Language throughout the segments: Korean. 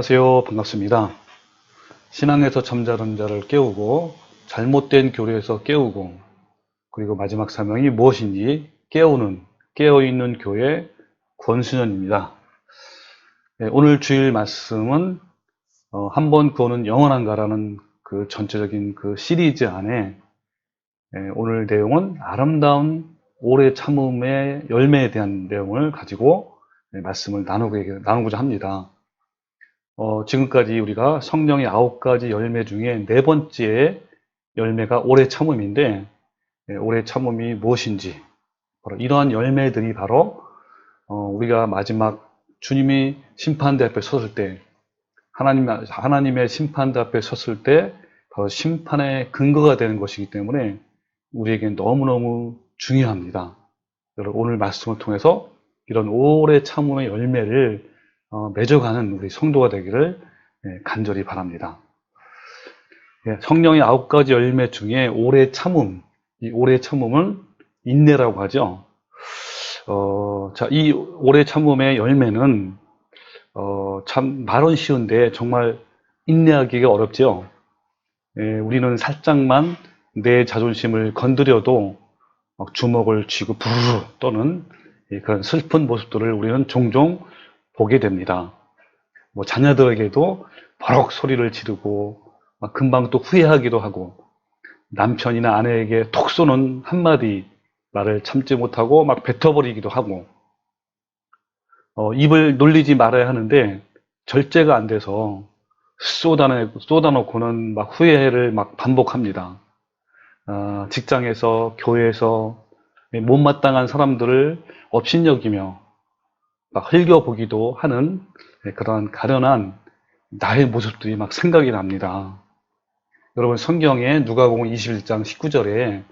안녕하세요. 반갑습니다. 신앙에서 잠자는 자를 깨우고 잘못된 교리에서 깨우고 그리고 마지막 사명이 무엇인지 깨우는 깨어있는 교회 권순현입니다. 네, 오늘 주일 말씀은 한번 구원은 영원한가라는 그 전체적인 그 시리즈 안에 오늘 내용은 아름다운 오래 참음의 열매에 대한 내용을 가지고 말씀을 나누고자 합니다. 지금까지 우리가 성령의 9가지 열매 중에 4번째 열매가 오래 참음인데, 오래 참음이 무엇인지, 바로 이러한 열매들이 바로 우리가 마지막 주님이 심판대 앞에 섰을 때, 하나님의 심판대 앞에 섰을 때 바로 심판의 근거가 되는 것이기 때문에 우리에게 너무너무 중요합니다. 오늘 말씀을 통해서 이런 오래 참음의 열매를 맺어가는 우리 성도가 되기를 간절히 바랍니다. 성령의 9가지 열매 중에 오래 참음, 이 오래 참음을 인내라고 하죠. 이 오래 참음의 열매는 참 말은 쉬운데 정말 인내하기가 어렵죠. 우리는 살짝만 내 자존심을 건드려도 막 주먹을 쥐고 부르르 떠는 그런 슬픈 모습들을 우리는 종종 보게 됩니다. 자녀들에게도 버럭 소리를 지르고 막 금방 또 후회하기도 하고 남편이나 아내에게 톡 쏘는 한마디 말을 참지 못하고 막 뱉어버리기도 하고 입을 놀리지 말아야 하는데 절제가 안 돼서 쏟아놓고는 막 후회를 막 반복합니다. 직장에서 교회에서 못마땅한 사람들을 업신여기며 막 흘겨보기도 하는 그런 가련한 나의 모습들이 막 생각이 납니다. 여러분 성경에 누가복음 21장 19절에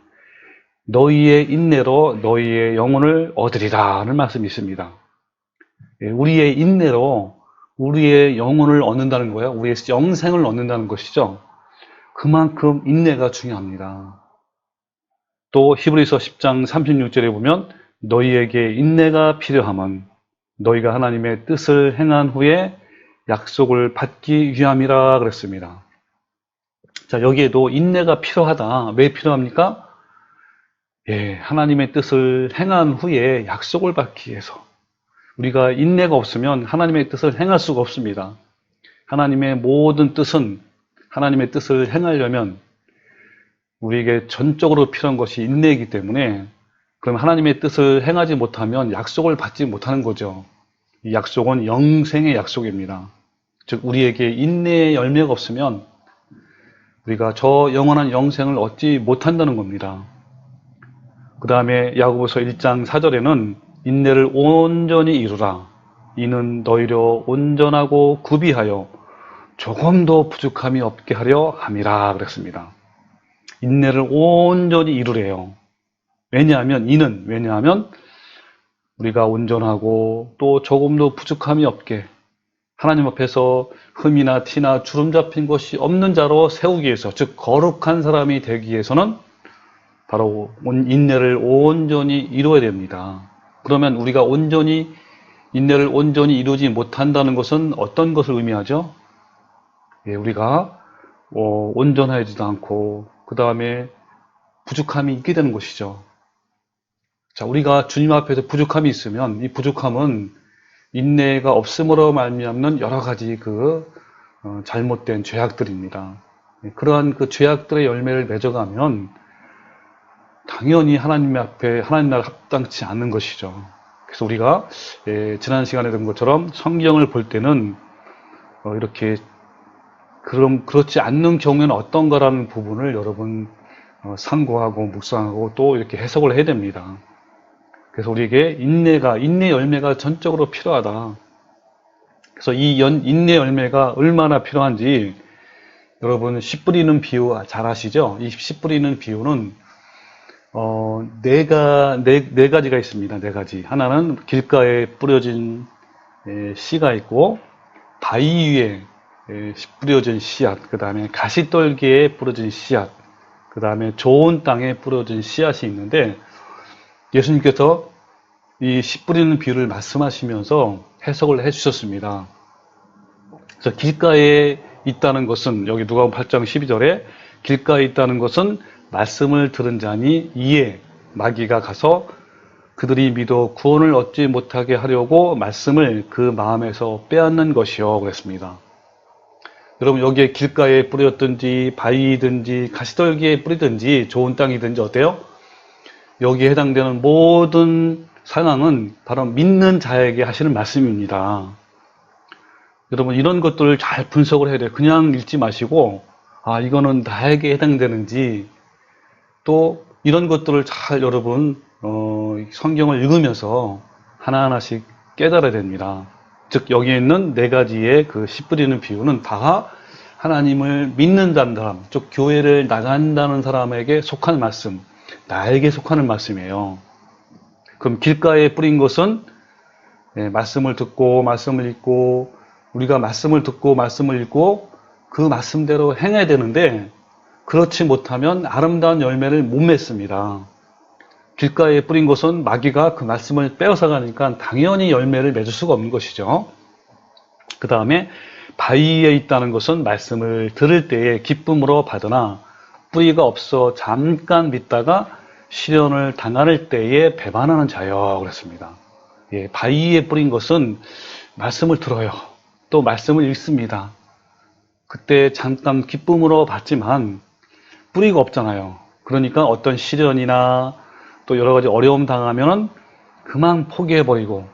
너희의 인내로 너희의 영혼을 얻으리라 하는 말씀이 있습니다. 우리의 인내로 우리의 영혼을 얻는다는 거예요. 우리의 영생을 얻는다는 것이죠. 그만큼 인내가 중요합니다. 또 히브리서 10장 36절에 보면 너희에게 인내가 필요하면 너희가 하나님의 뜻을 행한 후에 약속을 받기 위함이라 그랬습니다. 자, 여기에도 인내가 필요하다. 왜 필요합니까? 하나님의 뜻을 행한 후에 약속을 받기 위해서. 우리가 인내가 없으면 하나님의 뜻을 행할 수가 없습니다. 하나님의 모든 뜻은 하나님의 뜻을 행하려면 우리에게 전적으로 필요한 것이 인내이기 때문에 그럼 하나님의 뜻을 행하지 못하면 약속을 받지 못하는 거죠. 이 약속은 영생의 약속입니다. 즉 우리에게 인내의 열매가 없으면 우리가 저 영원한 영생을 얻지 못한다는 겁니다. 그 다음에 야고보서 1장 4절에는 인내를 온전히 이루라. 이는 너희로 온전하고 구비하여 조금도 부족함이 없게 하려 함이라 그랬습니다. 인내를 온전히 이루래요. 왜냐하면 우리가 온전하고 또 조금도 부족함이 없게 하나님 앞에서 흠이나 티나 주름 잡힌 것이 없는 자로 세우기 위해서, 즉 거룩한 사람이 되기 위해서는 바로 인내를 온전히 이루어야 됩니다. 그러면 우리가 인내를 온전히 이루지 못한다는 것은 어떤 것을 의미하죠? 우리가 온전하지도 않고 그 다음에 부족함이 있게 되는 것이죠. 자, 우리가 주님 앞에서 부족함이 있으면 이 부족함은 인내가 없음으로 말미암는 여러 가지 잘못된 죄악들입니다. 그러한 그 죄악들의 열매를 맺어가면 당연히 하나님 앞에 하나님 나라 합당치 않는 것이죠. 그래서 우리가 지난 시간에 된 것처럼 성경을 볼 때는 이렇게 그렇지 않는 경우에는 어떤가라는 부분을 여러분 상고하고 묵상하고 또 이렇게 해석을 해야 됩니다. 그래서 우리에게 인내 열매가 전적으로 필요하다. 그래서 이 인내 열매가 얼마나 필요한지 여러분 씨 뿌리는 비유 잘 아시죠? 이 씨 뿌리는 비유는 네 가지가 있습니다. 네 가지. 하나는 길가에 뿌려진 씨가 있고 바위 위에 뿌려진 씨앗, 그 다음에 가시떨기에 뿌려진 씨앗, 그 다음에 좋은 땅에 뿌려진 씨앗이 있는데 예수님께서 이 씨 뿌리는 비유를 말씀하시면서 해석을 해주셨습니다. 그래서 길가에 있다는 것은 여기 누가복음 8장 12절에 길가에 있다는 것은 말씀을 들은 자니 이에 마귀가 가서 그들이 믿어 구원을 얻지 못하게 하려고 말씀을 그 마음에서 빼앗는 것이요 그랬습니다. 여러분 여기에 길가에 뿌렸든지 바위든지 가시떨기에 뿌리든지 좋은 땅이든지 어때요? 여기에 해당되는 모든 상황은 바로 믿는 자에게 하시는 말씀입니다. 여러분 이런 것들을 잘 분석을 해야 돼요. 그냥 읽지 마시고 아 이거는 나에게 해당되는지 또 이런 것들을 잘 여러분 성경을 읽으면서 하나하나씩 깨달아야 됩니다. 즉 여기에 있는 네 가지의 그 씨 뿌리는 비유는 다 하나님을 믿는다는 사람, 즉 교회를 나간다는 사람에게 속한 말씀, 나에게 속하는 말씀이에요. 그럼 길가에 뿌린 것은 말씀을 듣고 말씀을 읽고 우리가 말씀을 듣고 말씀을 읽고 그 말씀대로 행해야 되는데 그렇지 못하면 아름다운 열매를 못 맺습니다. 길가에 뿌린 것은 마귀가 그 말씀을 빼앗아 가니까 당연히 열매를 맺을 수가 없는 것이죠. 그 다음에 바위에 있다는 것은 말씀을 들을 때에 기쁨으로 받으나 뿌리가 없어 잠깐 믿다가 시련을 당할 때에 배반하는 자여 그랬습니다. 예, 바위에 뿌린 것은 말씀을 들어요. 또 말씀을 읽습니다. 그때 잠깐 기쁨으로 받지만 뿌리가 없잖아요. 그러니까 어떤 시련이나 또 여러 가지 어려움 당하면 그만 포기해버리고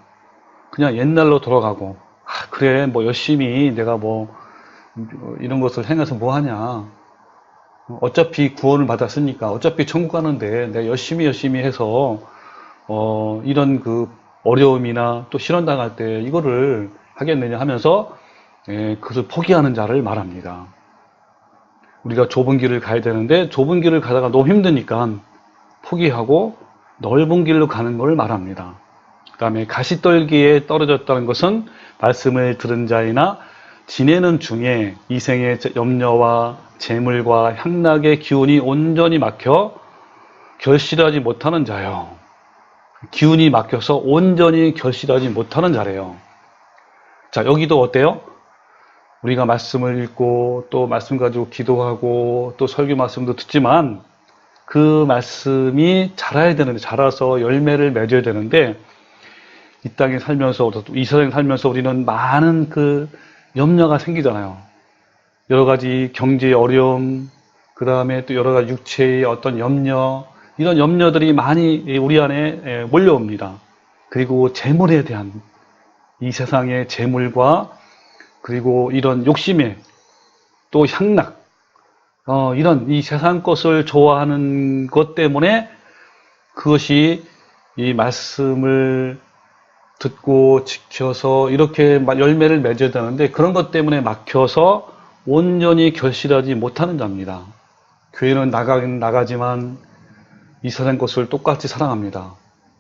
그냥 옛날로 돌아가고 아, 그래 뭐 열심히 내가 뭐 이런 것을 행해서 뭐 하냐 어차피 구원을 받았으니까 어차피 천국 가는데 내가 열심히 해서 이런 그 어려움이나 또 시련 당할 때 이거를 하겠느냐 하면서 그것을 포기하는 자를 말합니다. 우리가 좁은 길을 가야 되는데 좁은 길을 가다가 너무 힘드니까 포기하고 넓은 길로 가는 걸 말합니다. 그 다음에 가시떨기에 떨어졌다는 것은 말씀을 들은 자이나 지내는 중에 이생의 염려와 재물과 향락의 기운이 온전히 막혀 결실하지 못하는 자요. 기운이 막혀서 온전히 결실하지 못하는 자래요. 자, 여기도 어때요? 우리가 말씀을 읽고 또 말씀 가지고 기도하고 또 설교 말씀도 듣지만 그 말씀이 자라야 되는데 자라서 열매를 맺어야 되는데 이 땅에 살면서 이 세상에 살면서 우리는 많은 그 염려가 생기잖아요. 여러 가지 경제의 어려움, 그 다음에 또 여러 가지 육체의 어떤 염려, 이런 염려들이 많이 우리 안에 몰려옵니다. 그리고 재물에 대한 이 세상의 재물과 그리고 이런 욕심에 또 향락, 이런 이 세상 것을 좋아하는 것 때문에 그것이 이 말씀을 듣고 지켜서 이렇게 열매를 맺어야 되는데 그런 것 때문에 막혀서 온전히 결실하지 못하는 자입니다. 교회는 나가긴 나가지만 이 세상 것을 똑같이 사랑합니다.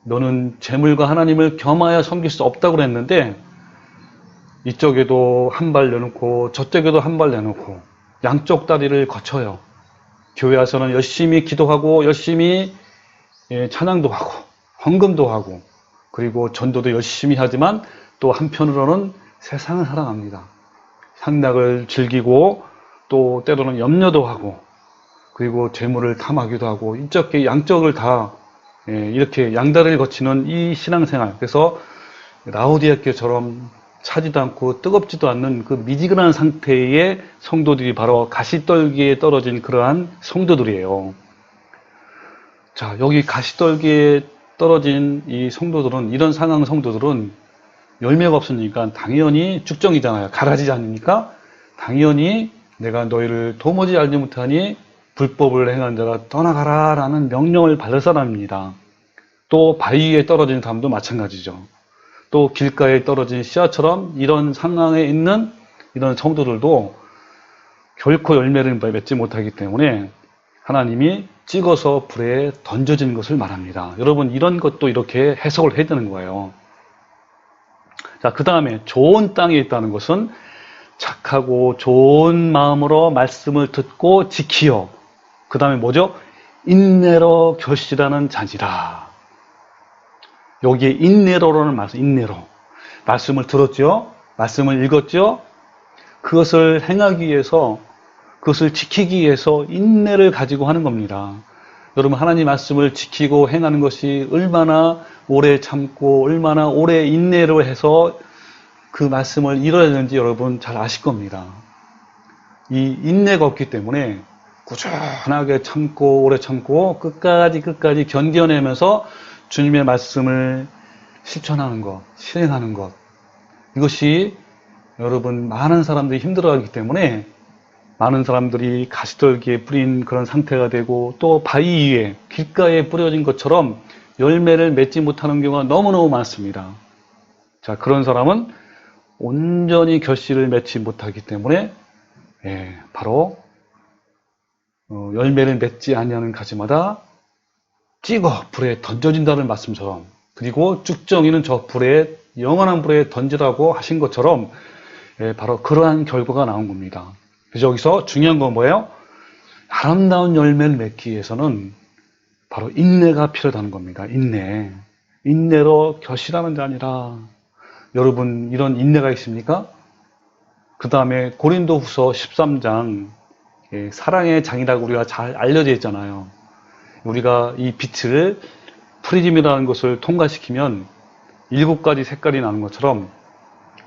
너는 재물과 하나님을 겸하여 섬길 수 없다고 그랬는데 이쪽에도 한 발 내놓고 저쪽에도 한 발 내놓고 양쪽 다리를 거쳐요. 교회 와서는 열심히 기도하고 열심히 찬양도 하고 헌금도 하고 그리고 전도도 열심히 하지만 또 한편으로는 세상을 사랑합니다. 향락을 즐기고 또 때로는 염려도 하고 그리고 재물을 탐하기도 하고 이쪽에 양쪽을 다 이렇게 양다리를 거치는 이 신앙생활. 그래서 라오디아교처럼 차지도 않고 뜨겁지도 않는 그 미지근한 상태의 성도들이 바로 가시떨기에 떨어진 그러한 성도들이에요. 자, 여기 가시떨기에 떨어진 이 성도들은, 이런 상황 성도들은 열매가 없으니까 당연히 죽정이잖아요. 가라지 아닙니까? 당연히 내가 너희를 도무지 알지 못하니 불법을 행한 자가 떠나가라 라는 명령을 받을 사람입니다. 또 바위에 떨어진 사람도 마찬가지죠. 또 길가에 떨어진 씨앗처럼 이런 상황에 있는 이런 성도들도 결코 열매를 맺지 못하기 때문에 하나님이 찍어서 불에 던져진 것을 말합니다. 여러분 이런 것도 이렇게 해석을 해야 되는 거예요. 자, 그 다음에 좋은 땅에 있다는 것은 착하고 좋은 마음으로 말씀을 듣고 지키어 그 다음에 뭐죠? 인내로 결실하는 자니라. 여기에 인내로라는 말씀, 인내로. 말씀을 들었죠? 말씀을 읽었죠? 그것을 행하기 위해서, 그것을 지키기 위해서 인내를 가지고 하는 겁니다. 여러분, 하나님 말씀을 지키고 행하는 것이 얼마나 오래 참고 얼마나 오래 인내로 해서 그 말씀을 이뤄야 되는지 여러분 잘 아실 겁니다. 이 인내가 없기 때문에 꾸준하게 참고 오래 참고 끝까지 견뎌내면서 주님의 말씀을 실천하는 것, 실행하는 것, 이것이 여러분 많은 사람들이 힘들어하기 때문에 많은 사람들이 가시떨기에 뿌린 그런 상태가 되고 또 바위 위에 길가에 뿌려진 것처럼 열매를 맺지 못하는 경우가 너무너무 많습니다. 자, 그런 사람은 온전히 결실을 맺지 못하기 때문에 바로 열매를 맺지 아니하는 가지마다 찍어 불에 던져진다는 말씀처럼, 그리고 쭉정이는 저 불에 영원한 불에 던지라고 하신 것처럼 바로 그러한 결과가 나온 겁니다. 그래서 여기서 중요한 건 뭐예요? 아름다운 열매를 맺기 위해서는 바로 인내가 필요하다는 겁니다. 인내로 결실하는 자니라. 여러분, 이런 인내가 있습니까? 그 다음에 고린도후서 13장 사랑의 장이라고 우리가 잘 알려져 있잖아요. 우리가 이 빛을 프리즘이라는 것을 통과시키면 7가지 색깔이 나는 것처럼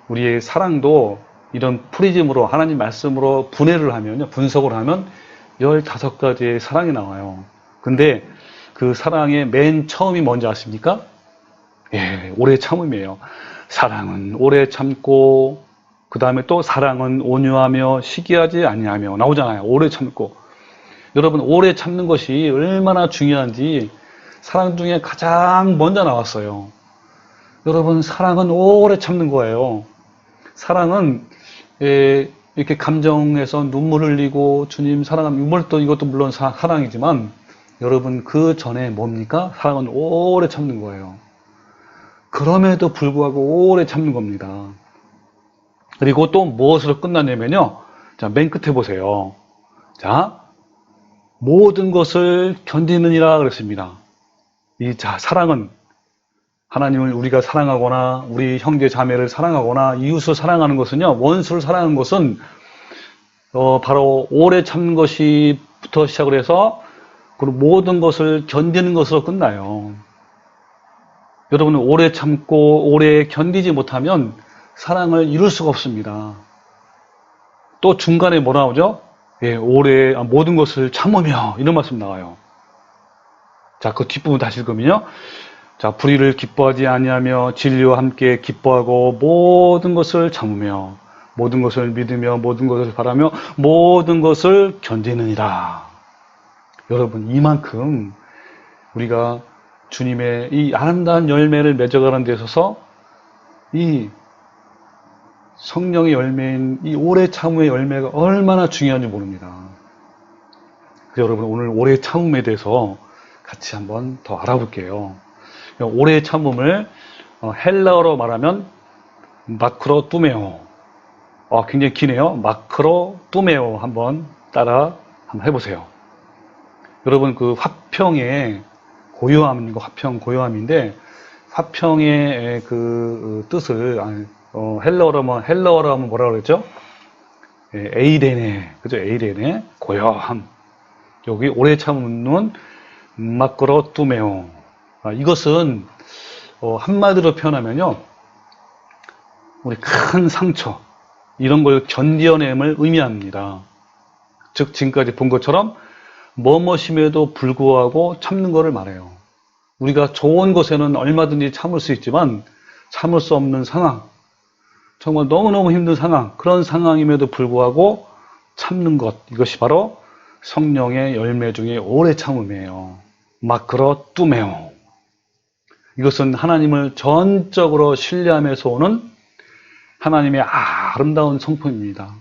우리의 사랑도 이런 프리즘으로 하나님 말씀으로 분해를 하면요, 분석을 하면 15가지의 사랑이 나와요. 근데 그 사랑의 맨 처음이 뭔지 아십니까? 오래 참음이에요. 사랑은 오래 참고, 그 다음에 또 사랑은 온유하며 시기하지 아니하며 나오잖아요. 오래 참고. 여러분, 오래 참는 것이 얼마나 중요한지 사랑 중에 가장 먼저 나왔어요. 여러분, 사랑은 오래 참는 거예요. 사랑은 이렇게 감정에서 눈물 흘리고 주님 사랑하는 눈물도, 이것도 물론 사랑이지만 여러분, 그 전에 뭡니까? 사랑은 오래 참는 거예요. 그럼에도 불구하고 오래 참는 겁니다. 그리고 또 무엇으로 끝나냐면요, 자, 맨 끝에 보세요. 자, 모든 것을 견디느니라 그랬습니다. 사랑은 하나님을 우리가 사랑하거나 우리 형제 자매를 사랑하거나 이웃을 사랑하는 것은요, 원수를 사랑하는 것은 바로 오래 참는 것이부터 시작을 해서 그리고 모든 것을 견디는 것으로 끝나요. 여러분은 오래 참고 오래 견디지 못하면 사랑을 이룰 수가 없습니다. 또 중간에 뭐 나오죠? 모든 것을 참으며, 이런 말씀 나와요. 자, 그 뒷부분 다시 읽으면요. 자, 불의를 기뻐하지 아니하며 진리와 함께 기뻐하고 모든 것을 참으며 모든 것을 믿으며 모든 것을 바라며 모든 것을 견디느니라. 여러분, 이만큼 우리가 주님의 이 아름다운 열매를 맺어가는 데 있어서 이 성령의 열매인 이 오래 참음의 열매가 얼마나 중요한지 모릅니다. 그래서 여러분, 오늘 오래 참음에 대해서 같이 한번 더 알아볼게요. 오래 참음을 헬라어로 말하면 마크로 뚜메오. 굉장히 기네요. 마크로 뚜메오. 한번 해보세요. 여러분, 그 화평의 고요함이고 화평 고요함인데, 화평의 그 뜻을 헬라어로 하면 뭐라 그랬죠? 에이레네, 그죠? 에이레네, 고요함. 여기 오래 참음은 마크로 뚜메오. 이것은 한마디로 표현하면요, 우리 큰 상처 이런 걸 견뎌냄을 의미합니다. 즉 지금까지 본 것처럼 뭐뭐심에도 불구하고 참는 것을 말해요. 우리가 좋은 것에는 얼마든지 참을 수 있지만 참을 수 없는 상황, 정말 너무너무 힘든 상황, 그런 상황임에도 불구하고 참는 것, 이것이 바로 성령의 열매 중에 오래 참음이에요. 마크로 뚜메오. 이것은 하나님을 전적으로 신뢰하면서 오는 하나님의 아름다운 성품입니다.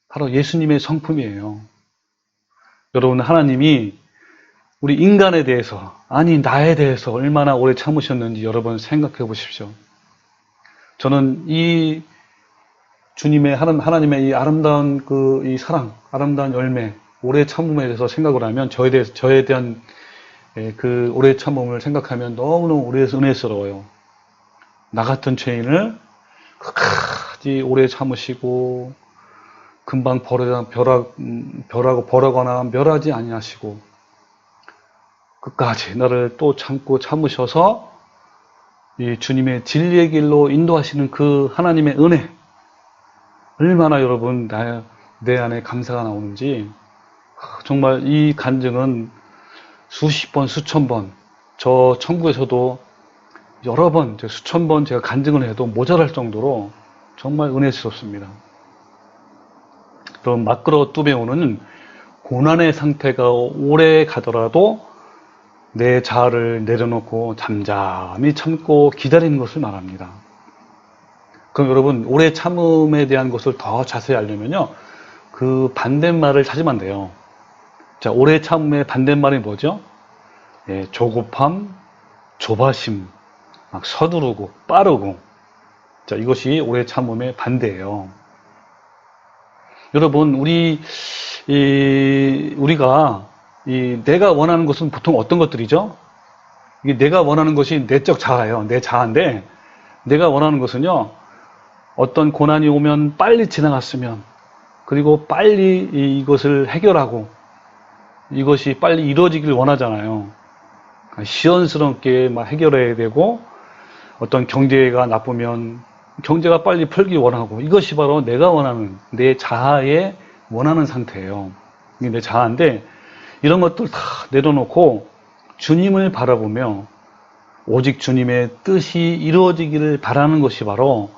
바로 예수님의 성품이에요. 여러분, 하나님이 우리 인간에 대해서, 아니 나에 대해서 얼마나 오래 참으셨는지 여러분 생각해 보십시오. 저는 이 주님의 하나님의 이 아름다운 이 사랑, 아름다운 열매, 오래 참음에 대해서 생각을 하면 저에 대한 그 오래 참음을 생각하면 너무너무 은혜스러워요. 나 같은 죄인을 끝까지 오래 참으시고 금방 벼라고 벌하거나 멸하지 아니하시고 끝까지 나를 또 참고 참으셔서 이 주님의 진리의 길로 인도하시는 그 하나님의 은혜, 얼마나 여러분 내 안에 감사가 나오는지. 정말 이 간증은 수십 번, 수천 번, 저 천국에서도 여러 번, 수천 번 제가 간증을 해도 모자랄 정도로 정말 은혜스럽습니다. 그럼 마끄러 뚜베오는 고난의 상태가 오래 가더라도 내 자아를 내려놓고 잠잠히 참고 기다리는 것을 말합니다. 그럼 여러분, 오래 참음에 대한 것을 더 자세히 알려면요, 그 반대말을 찾으면 돼요. 자, 오래 참음의 반대말이 뭐죠? 예, 조급함, 조바심, 막 서두르고 빠르고. 자, 이것이 오래 참음의 반대예요. 여러분, 우리가 내가 원하는 것은 보통 어떤 것들이죠? 이게 내가 원하는 것이 내적 자아예요. 내 자아인데, 내가 원하는 것은요, 어떤 고난이 오면 빨리 지나갔으면, 그리고 빨리 이것을 해결하고, 이것이 빨리 이루어지길 원하잖아요. 시원스럽게 막 해결해야 되고, 어떤 경제가 나쁘면 경제가 빨리 풀기 원하고, 이것이 바로 내가 원하는, 내 자아의 원하는 상태예요. 이게 내 자아인데, 이런 것들 다 내려놓고 주님을 바라보며 오직 주님의 뜻이 이루어지기를 바라는 것이 바로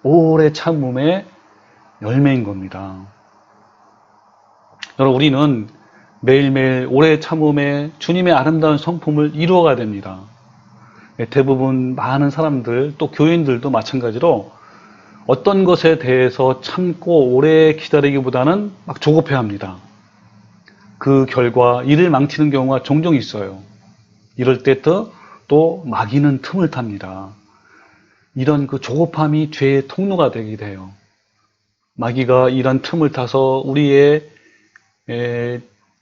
오래 참음의 열매인 겁니다. 여러분, 우리는 매일매일 오래 참음의 주님의 아름다운 성품을 이루어가야 됩니다. 대부분 많은 사람들, 또 교인들도 마찬가지로 어떤 것에 대해서 참고 오래 기다리기보다는 막 조급해합니다. 그 결과 일을 망치는 경우가 종종 있어요. 이럴 때 또 마귀는 틈을 탑니다. 이런 그 조급함이 죄의 통로가 되기도 해요. 마귀가 이런 틈을 타서 우리의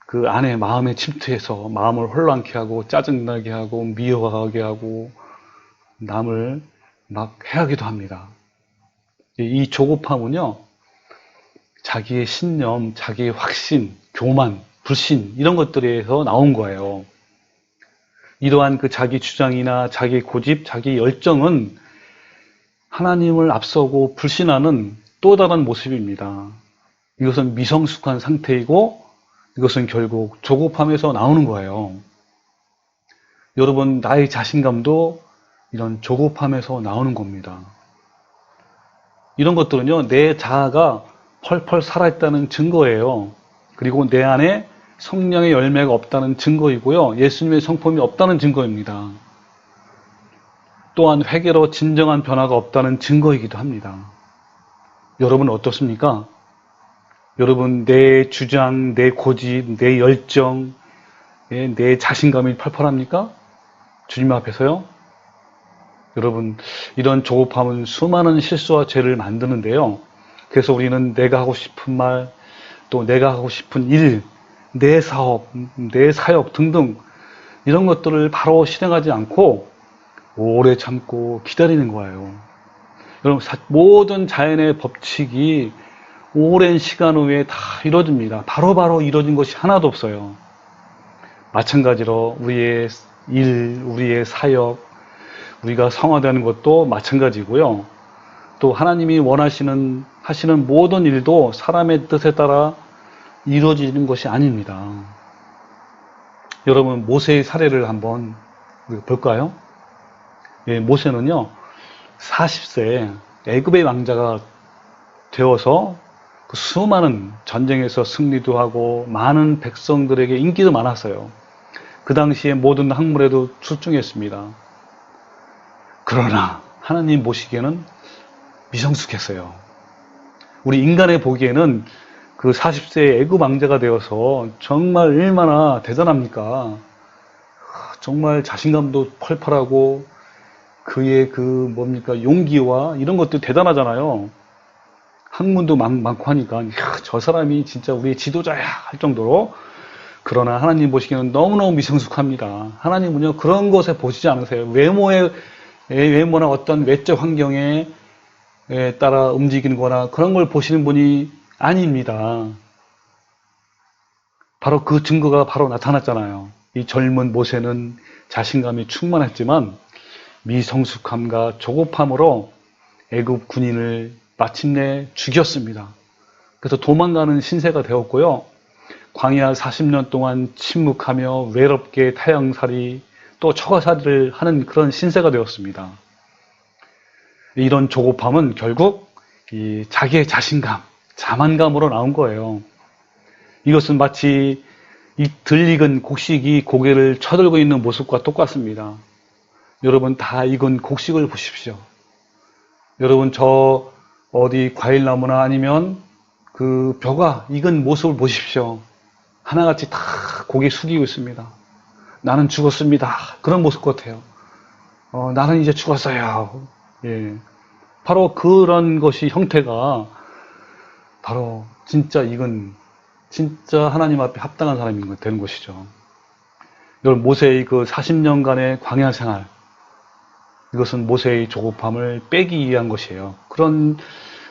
그 안에 마음에 침투해서 마음을 혼란케 하고 짜증나게 하고 미워하게 하고 남을 막 해하기도 합니다. 이 조급함은요, 자기의 신념, 자기의 확신, 교만, 불신, 이런 것들에서 나온 거예요. 이러한 그 자기 주장이나 자기 고집, 자기 열정은 하나님을 앞서고 불신하는 또 다른 모습입니다. 이것은 미성숙한 상태이고, 이것은 결국 조급함에서 나오는 거예요. 여러분, 나의 자신감도 이런 조급함에서 나오는 겁니다. 이런 것들은요, 내 자아가 펄펄 살아있다는 증거예요. 그리고 내 안에 성령의 열매가 없다는 증거이고요, 예수님의 성품이 없다는 증거입니다. 또한 회개로 진정한 변화가 없다는 증거이기도 합니다. 여러분은 어떻습니까? 여러분, 내 주장, 내 고집, 내 열정, 내 자신감이 펄펄합니까? 주님 앞에서요? 여러분, 이런 조급함은 수많은 실수와 죄를 만드는데요. 그래서 우리는 내가 하고 싶은 말, 또 내가 하고 싶은 일, 내 사업, 내 사역 등등 이런 것들을 바로 실행하지 않고 오래 참고 기다리는 거예요. 여러분, 모든 자연의 법칙이 오랜 시간 후에 다 이루어집니다. 바로바로 이루어진 것이 하나도 없어요. 마찬가지로 우리의 일, 우리의 사역, 우리가 성화되는 것도 마찬가지고요. 또 하나님이 하시는 모든 일도 사람의 뜻에 따라 이루어지는 것이 아닙니다. 여러분, 모세의 사례를 한번 볼까요? 예, 모세는요, 40세 애굽의 왕자가 되어서 그 수많은 전쟁에서 승리도 하고 많은 백성들에게 인기도 많았어요. 그 당시에 모든 학문에도 출중했습니다. 그러나 하나님 보시기에는 미성숙했어요. 우리 인간의 보기에는 그 40세의 애굽 왕자가 되어서 정말 얼마나 대단합니까? 정말 자신감도 펄펄하고 그의 용기와 이런 것도 대단하잖아요. 학문도 많고 하니까 저 사람이 진짜 우리의 지도자야 할 정도로. 그러나 하나님 보시기에는 너무너무 미성숙합니다. 하나님은요, 그런 것에 보시지 않으세요. 외모나 어떤 외적 환경에 따라 움직이는 거나 그런 걸 보시는 분이 아닙니다. 바로 그 증거가 바로 나타났잖아요. 이 젊은 모세는 자신감이 충만했지만 미성숙함과 조급함으로 애굽 군인을 마침내 죽였습니다. 그래서 도망가는 신세가 되었고요. 광야 40년 동안 침묵하며 외롭게 타향살이 또 처가살이를 하는 그런 신세가 되었습니다. 이런 조급함은 결국 이 자기의 자신감, 자만감으로 나온 거예요. 이것은 마치 이 들익은 곡식이 고개를 쳐들고 있는 모습과 똑같습니다. 여러분 다 익은 곡식을 보십시오. 여러분 저 어디 과일나무나 아니면 그 벼가 익은 모습을 보십시오. 하나같이 다 고개 숙이고 있습니다. 나는 죽었습니다. 그런 모습 같아요. 나는 이제 죽었어요. 예. 바로 그런 것이 형태가 바로 진짜 익은 진짜 하나님 앞에 합당한 사람이 되는 것이죠. 여러분 모세의 그 40년간의 광야 생활 이것은 모세의 조급함을 빼기 위한 것이에요.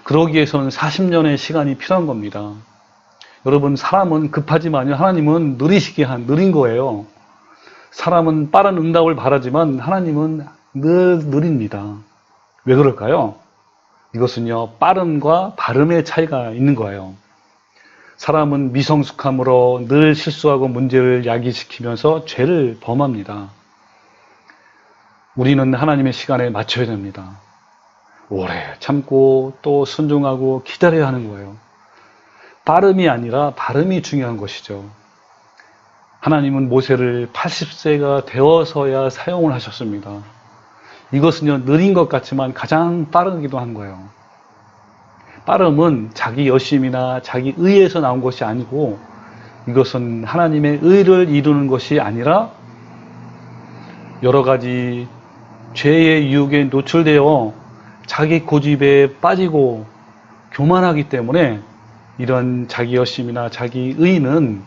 그러기 위해서는 40년의 시간이 필요한 겁니다. 여러분 사람은 급하지만요 하나님은 느린 거예요. 사람은 빠른 응답을 바라지만 하나님은 늘 느립니다. 왜 그럴까요? 이것은요 빠름과 발음의 차이가 있는 거예요. 사람은 미성숙함으로 늘 실수하고 문제를 야기시키면서 죄를 범합니다. 우리는 하나님의 시간에 맞춰야 됩니다. 오래 참고 또 순종하고 기다려야 하는 거예요. 빠름이 아니라 발음이 중요한 것이죠. 하나님은 모세를 80세가 되어서야 사용을 하셨습니다. 이것은요 느린 것 같지만 가장 빠르기도 한 거예요. 빠름은 자기 열심이나 자기 의에서 나온 것이 아니고 이것은 하나님의 의를 이루는 것이 아니라 여러 가지 죄의 유혹에 노출되어 자기 고집에 빠지고 교만하기 때문에 이런 자기 열심이나 자기 의는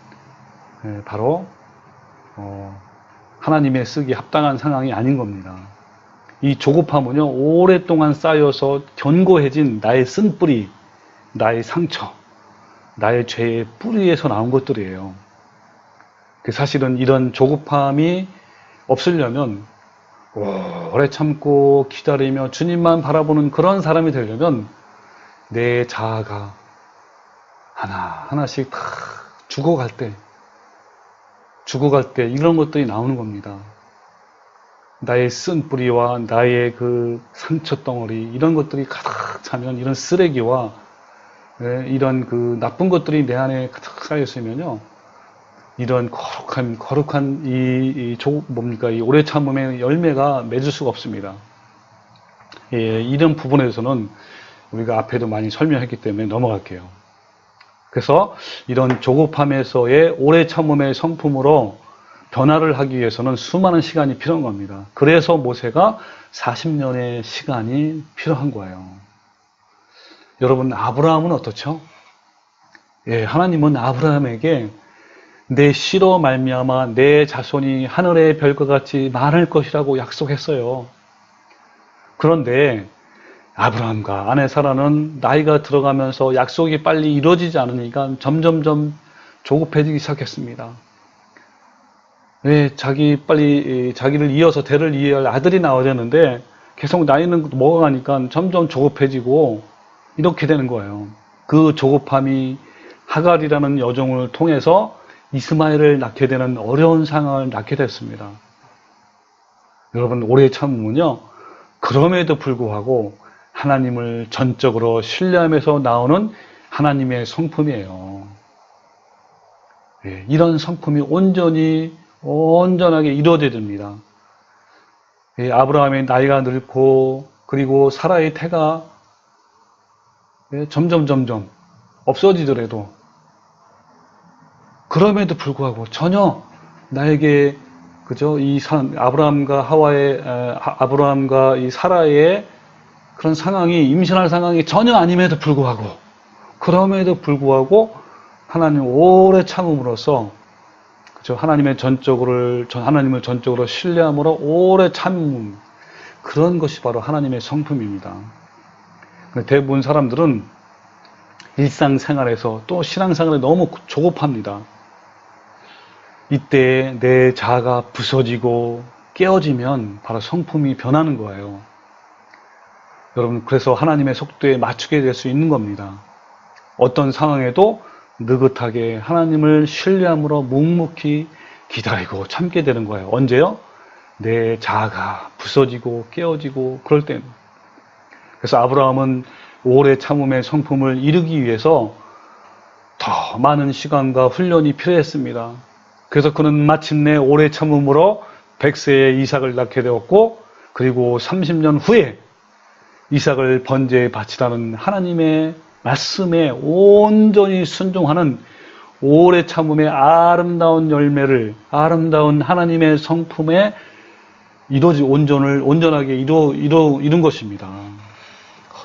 바로 하나님의 쓰기에 합당한 상황이 아닌 겁니다. 이 조급함은요 오랫동안 쌓여서 견고해진 나의 쓴뿌리, 나의 상처, 나의 죄의 뿌리에서 나온 것들이에요. 사실은 이런 조급함이 없으려면 오래 참고 기다리며 주님만 바라보는 그런 사람이 되려면 내 자아가 하나하나씩 다 죽어갈 때 이런 것들이 나오는 겁니다. 나의 쓴뿌리와 나의 그 상처 덩어리 이런 것들이 가득 차면 이런 쓰레기와 이런 그 나쁜 것들이 내 안에 가득 쌓여 있으면요 이런 거룩한 이 오래 참음의 열매가 맺을 수가 없습니다. 예, 이런 부분에 대해서는 우리가 앞에도 많이 설명했기 때문에 넘어갈게요. 그래서 이런 조급함에서의 오래 참음의 성품으로 변화를 하기 위해서는 수많은 시간이 필요한 겁니다. 그래서 모세가 40년의 시간이 필요한 거예요. 여러분 아브라함은 어떻죠? 예, 하나님은 아브라함에게 내 씨로 말미암아 내 자손이 하늘의 별과 같이 많을 것이라고 약속했어요. 그런데 아브라함과 아내 사라는 나이가 들어가면서 약속이 빨리 이루어지지 않으니까 점점점 조급해지기 시작했습니다. 왜 자기를 이어서 대를 이어할 아들이 나와야 되는데 계속 나이는 먹어가니까 점점 조급해지고 이렇게 되는 거예요. 그 조급함이 하갈이라는 여종을 통해서 이스마엘을 낳게 되는 어려운 상황을 낳게 됐습니다. 여러분 오래 참으면요 그럼에도 불구하고 하나님을 전적으로 신뢰하면서 나오는 하나님의 성품이에요. 예, 이런 성품이 온전하게 이루어져야 됩니다. 예, 아브라함의 나이가 늙고 그리고 사라의 태가 점점 없어지더라도 그럼에도 불구하고 전혀 나에게 그죠 이 아브라함과 이 사라의 그런 상황이 임신할 상황이 전혀 아님에도 불구하고 그럼에도 불구하고 하나님 오래 참음으로써 그죠 하나님을 전적으로 신뢰함으로 오래 참음 그런 것이 바로 하나님의 성품입니다. 대부분 사람들은 일상생활에서 또 신앙생활에 너무 조급합니다. 이때 내 자아가 부서지고 깨어지면 바로 성품이 변하는 거예요. 여러분, 그래서 하나님의 속도에 맞추게 될 수 있는 겁니다. 어떤 상황에도 느긋하게 하나님을 신뢰함으로 묵묵히 기다리고 참게 되는 거예요. 언제요? 내 자아가 부서지고 깨어지고 그럴 때는. 그래서 아브라함은 오래 참음의 성품을 이루기 위해서 더 많은 시간과 훈련이 필요했습니다. 그래서 그는 마침내 오래 참음으로 100세에 이삭을 낳게 되었고, 그리고 30년 후에 이삭을 번제에 바치라는 하나님의 말씀에 온전히 순종하는 오래 참음의 아름다운 열매를, 아름다운 하나님의 성품에 온전하게 이룬 것입니다.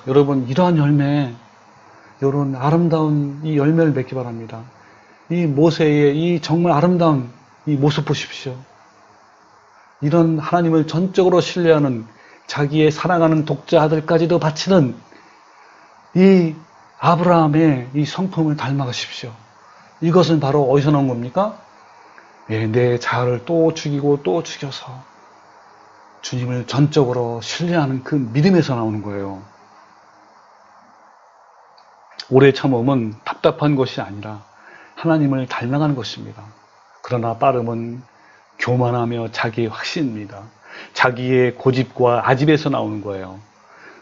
여러분, 이러한 열매, 이런 아름다운 이 열매를 맺기 바랍니다. 이 모세의 이 정말 아름다운 이 모습 보십시오. 이런 하나님을 전적으로 신뢰하는, 자기의 사랑하는 독자 아들까지도 바치는 이 아브라함의 이 성품을 닮아가십시오. 이것은 바로 어디서 나온 겁니까? 내 자아를 또 죽이고 또 죽여서 주님을 전적으로 신뢰하는 그 믿음에서 나오는 거예요. 오래 참음은 답답한 것이 아니라 하나님을 닮아가는 것입니다. 그러나 빠름은 교만하며 자기의 확신입니다. 자기의 고집과 아집에서 나오는 거예요.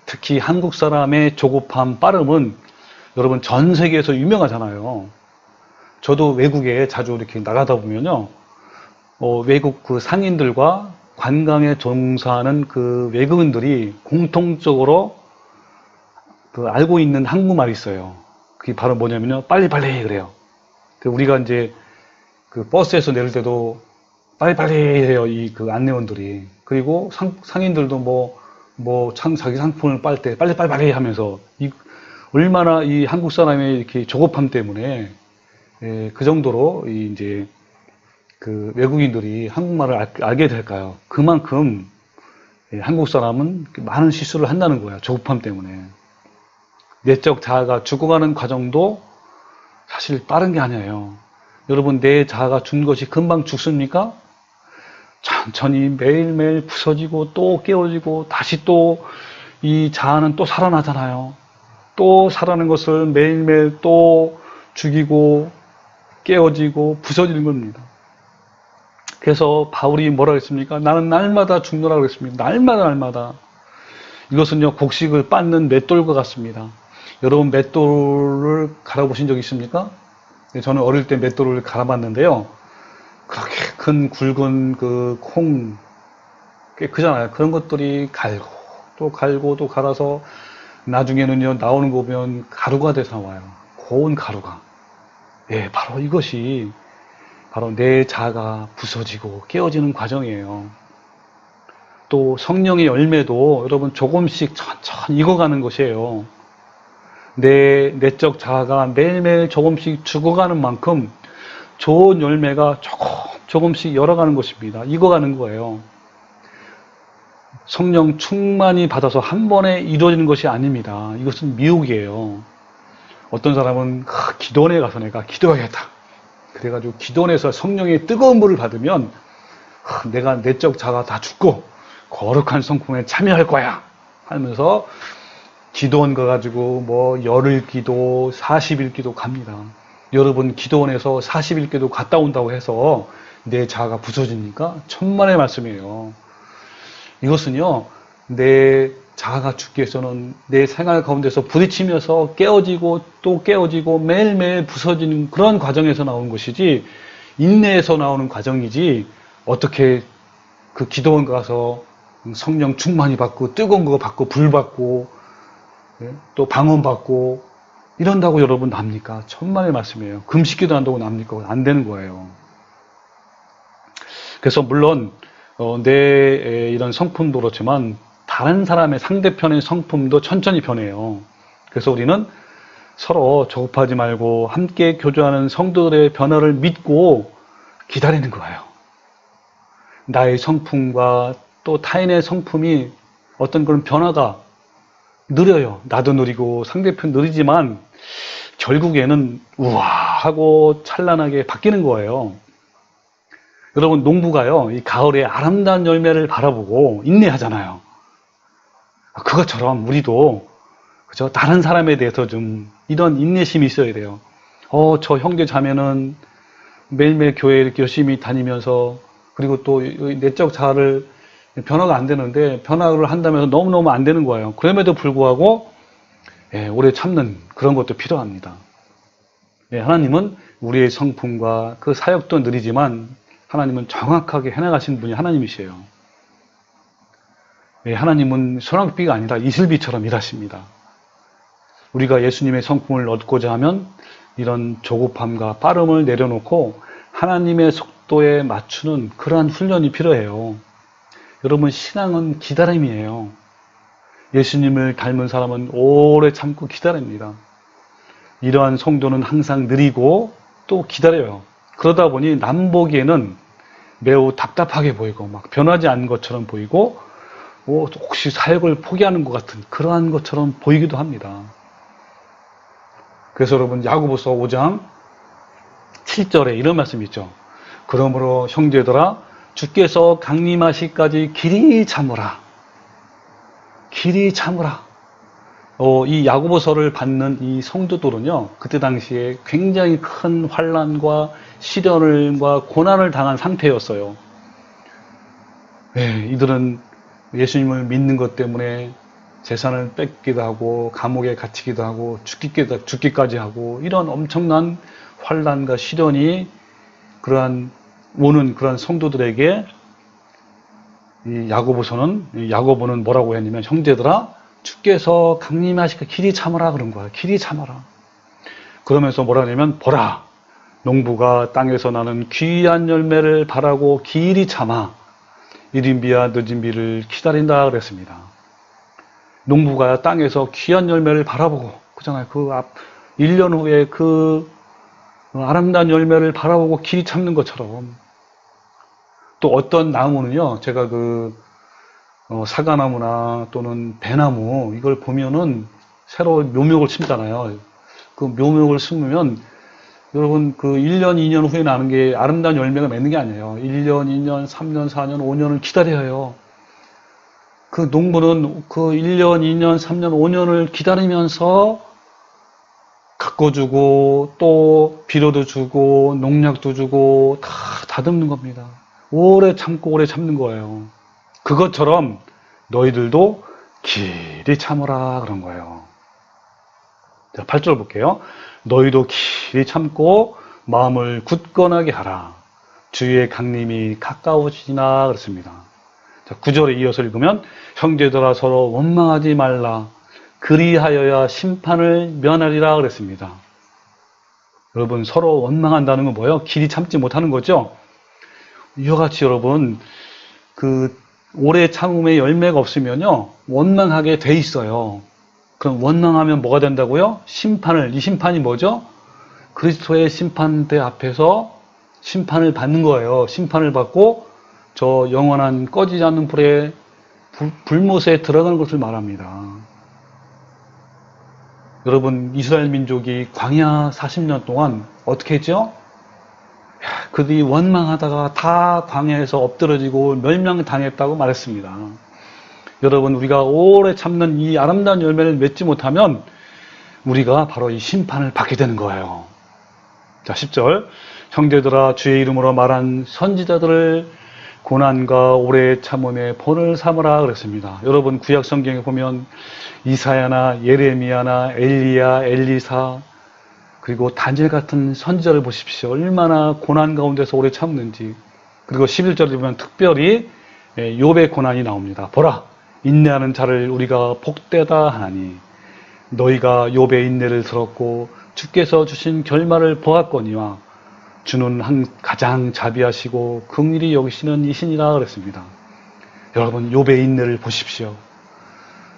특히 한국 사람의 조급함, 빠름은 여러분 전 세계에서 유명하잖아요. 저도 외국에 자주 이렇게 나가다 보면요, 외국 그 상인들과 관광에 종사하는 그 외국인들이 공통적으로 그 알고 있는 한국말이 있어요. 그게 바로 뭐냐면요, 빨리빨리 그래요. 우리가 이제 그 버스에서 내릴 때도 빨리빨리 해요, 이 그 안내원들이. 그리고 상인들도 자기 상품을 빨 때 빨리빨리 하면서, 얼마나 이 한국 사람의 이렇게 조급함 때문에, 그 정도로 이제 그 외국인들이 한국말을 알게 될까요? 그만큼 한국 사람은 많은 실수를 한다는 거예요. 조급함 때문에. 내적 자아가 죽어가는 과정도 사실 빠른 게 아니에요. 여러분, 내 자아가 죽는 것이 금방 죽습니까? 천천히 매일매일 부서지고 또 깨어지고 다시 또 이 자아는 또 살아나잖아요. 또 살아나는 것을 매일매일 또 죽이고 깨어지고 부서지는 겁니다. 그래서 바울이 뭐라고 했습니까? 나는 날마다 죽노라고 했습니다. 날마다. 이것은요, 곡식을 빻는 맷돌과 같습니다. 여러분, 맷돌을 갈아보신 적 있습니까? 저는 어릴 때 맷돌을 갈아봤는데요. 그렇게 큰 굵은 그 콩, 꽤 크잖아요. 그런 것들이 갈고 또 갈아서 나중에는요, 나오는 거 보면 가루가 돼서 나와요. 고운 가루가. 바로 이것이 바로 내 자아가 부서지고 깨어지는 과정이에요. 또 성령의 열매도 여러분 조금씩 천천히 익어가는 것이에요. 내 내적 자아가 매일매일 조금씩 죽어가는 만큼 좋은 열매가 조금씩 열어가는 것입니다. 익어가는 거예요. 성령 충만히 받아서 한 번에 이루어지는 것이 아닙니다. 이것은 미혹이에요. 어떤 사람은 기도원에 가서 내가 기도하겠다. 그래가지고 기도원에서 성령의 뜨거운 물을 받으면 내가 내적 자아가 다 죽고 거룩한 성품에 참여할 거야 하면서 기도원 가가지고 열흘 기도, 40일 기도 갑니다. 여러분, 기도원에서 40일 기도 갔다 온다고 해서 내 자아가 부서지니까 천만의 말씀이에요. 이것은요, 내 자아가 죽기 위해서는 내 생활 가운데서 부딪히면서 깨어지고 또 깨어지고 매일매일 부서지는 그런 과정에서 나오는 것이지, 인내에서 나오는 과정이지, 어떻게 그 기도원 가서 성령 충만히 받고 뜨거운 거 받고 불 받고 또 방언 받고 이런다고 여러분 납니까? 천만의 말씀이에요. 금식기도 한다고 납니까? 안 되는 거예요. 그래서 물론 내 이런 성품도 그렇지만 다른 사람의 상대편의 성품도 천천히 변해요. 그래서 우리는 서로 조급하지 말고 함께 교조하는 성도들의 변화를 믿고 기다리는 거예요. 나의 성품과 또 타인의 성품이 어떤 그런 변화가 느려요. 나도 느리고 상대편 느리지만 결국에는 우와 하고 찬란하게 바뀌는 거예요. 여러분, 농부가요, 이 가을에 아름다운 열매를 바라보고 인내하잖아요. 그것처럼 우리도, 그죠? 다른 사람에 대해서 좀 이런 인내심이 있어야 돼요. 저 형제 자매는 매일매일 교회 이렇게 열심히 다니면서, 그리고 또 내적 자아를 변화가 안 되는데, 변화를 한다면서 너무너무 안 되는 거예요. 그럼에도 불구하고, 오래 참는 그런 것도 필요합니다. 하나님은 우리의 성품과 그 사역도 느리지만, 하나님은 정확하게 해나가신 분이 하나님이세요. 하나님은 소낙비가 아니라 이슬비처럼 일하십니다. 우리가 예수님의 성품을 얻고자 하면 이런 조급함과 빠름을 내려놓고 하나님의 속도에 맞추는 그러한 훈련이 필요해요. 여러분, 신앙은 기다림이에요. 예수님을 닮은 사람은 오래 참고 기다립니다. 이러한 성도는 항상 느리고 또 기다려요. 그러다 보니 남 보기에는 매우 답답하게 보이고 막 변하지 않는 것처럼 보이고 혹시 사역을 포기하는 것 같은 그러한 것처럼 보이기도 합니다. 그래서 여러분, 야고보서 5장 7절에 이런 말씀이 있죠. 그러므로 형제들아, 주께서 강림하시기까지 길이 참으라. 길이 참으라. 이 야고보서를 받는 이 성도들은요, 그때 당시에 굉장히 큰 환난과 시련과 고난을 당한 상태였어요. 이들은 예수님을 믿는 것 때문에 재산을 뺏기도 하고 감옥에 갇히기도 하고 죽기까지 하고 이런 엄청난 환난과 시련이 오는 그러한 성도들에게 이 야고보는 뭐라고 했냐면, 형제들아, 주께서 강림하시기까 길이 참으라 그런 거야. 길이 참아라. 그러면서 뭐라 하냐면, 보라, 농부가 땅에서 나는 귀한 열매를 바라고 길이 참아 이른 비와 늦은 비를 기다린다 그랬습니다. 농부가 땅에서 귀한 열매를 바라보고, 그잖아요. 1년 후에 그 아름다운 열매를 바라보고 길이 참는 것처럼, 또 어떤 나무는요, 제가 사과나무나 또는 배나무, 이걸 보면은 새로 묘목을 심잖아요. 그 묘목을 심으면, 여러분, 1년, 2년 후에 나는 게 아름다운 열매가 맺는 게 아니에요. 1년, 2년, 3년, 4년, 5년을 기다려요. 그 농부는 1년, 2년, 3년, 5년을 기다리면서 가꿔주고, 또 비료도 주고, 농약도 주고, 다 다듬는 겁니다. 오래 참고 오래 참는 거예요. 그것처럼 너희들도 길이 참으라 그런 거예요. 자, 8절 볼게요. 너희도 길이 참고 마음을 굳건하게 하라. 주의 강림이 가까우시나 그렇습니다. 자, 9절에 이어서 읽으면, 형제들아 서로 원망하지 말라. 그리하여야 심판을 면하리라 그랬습니다. 여러분, 서로 원망한다는 건 뭐예요? 길이 참지 못하는 거죠? 이와 같이 여러분, 오래 참음의 열매가 없으면요, 원망하게 돼 있어요. 그럼 원망하면 뭐가 된다고요? 이 심판이 뭐죠? 그리스도의 심판대 앞에서 심판을 받는 거예요. 심판을 받고 저 영원한 꺼지지 않는 불못에 들어가는 것을 말합니다. 여러분, 이스라엘 민족이 광야 40년 동안 어떻게 했죠? 그들이 원망하다가 다 광야에서 엎드러지고 멸망당했다고 말했습니다. 여러분, 우리가 오래 참는 이 아름다운 열매를 맺지 못하면 우리가 바로 이 심판을 받게 되는 거예요. 자, 10절. 형제들아, 주의 이름으로 말한 선지자들을 고난과 오래 참음의 본을 삼으라 그랬습니다. 여러분, 구약 성경에 보면 이사야나 예레미야나 엘리야, 엘리사, 그리고 다니엘 같은 선지자를 보십시오. 얼마나 고난 가운데서 오래 참는지. 그리고 11절에 보면 특별히 욥의 고난이 나옵니다. 보라, 인내하는 자를 우리가 복되다 하나니 너희가 욥의 인내를 들었고 주께서 주신 결말을 보았거니와 주는 가장 자비하시고 긍휼히 여기시는 이신이라 그랬습니다. 여러분, 욥의 인내를 보십시오.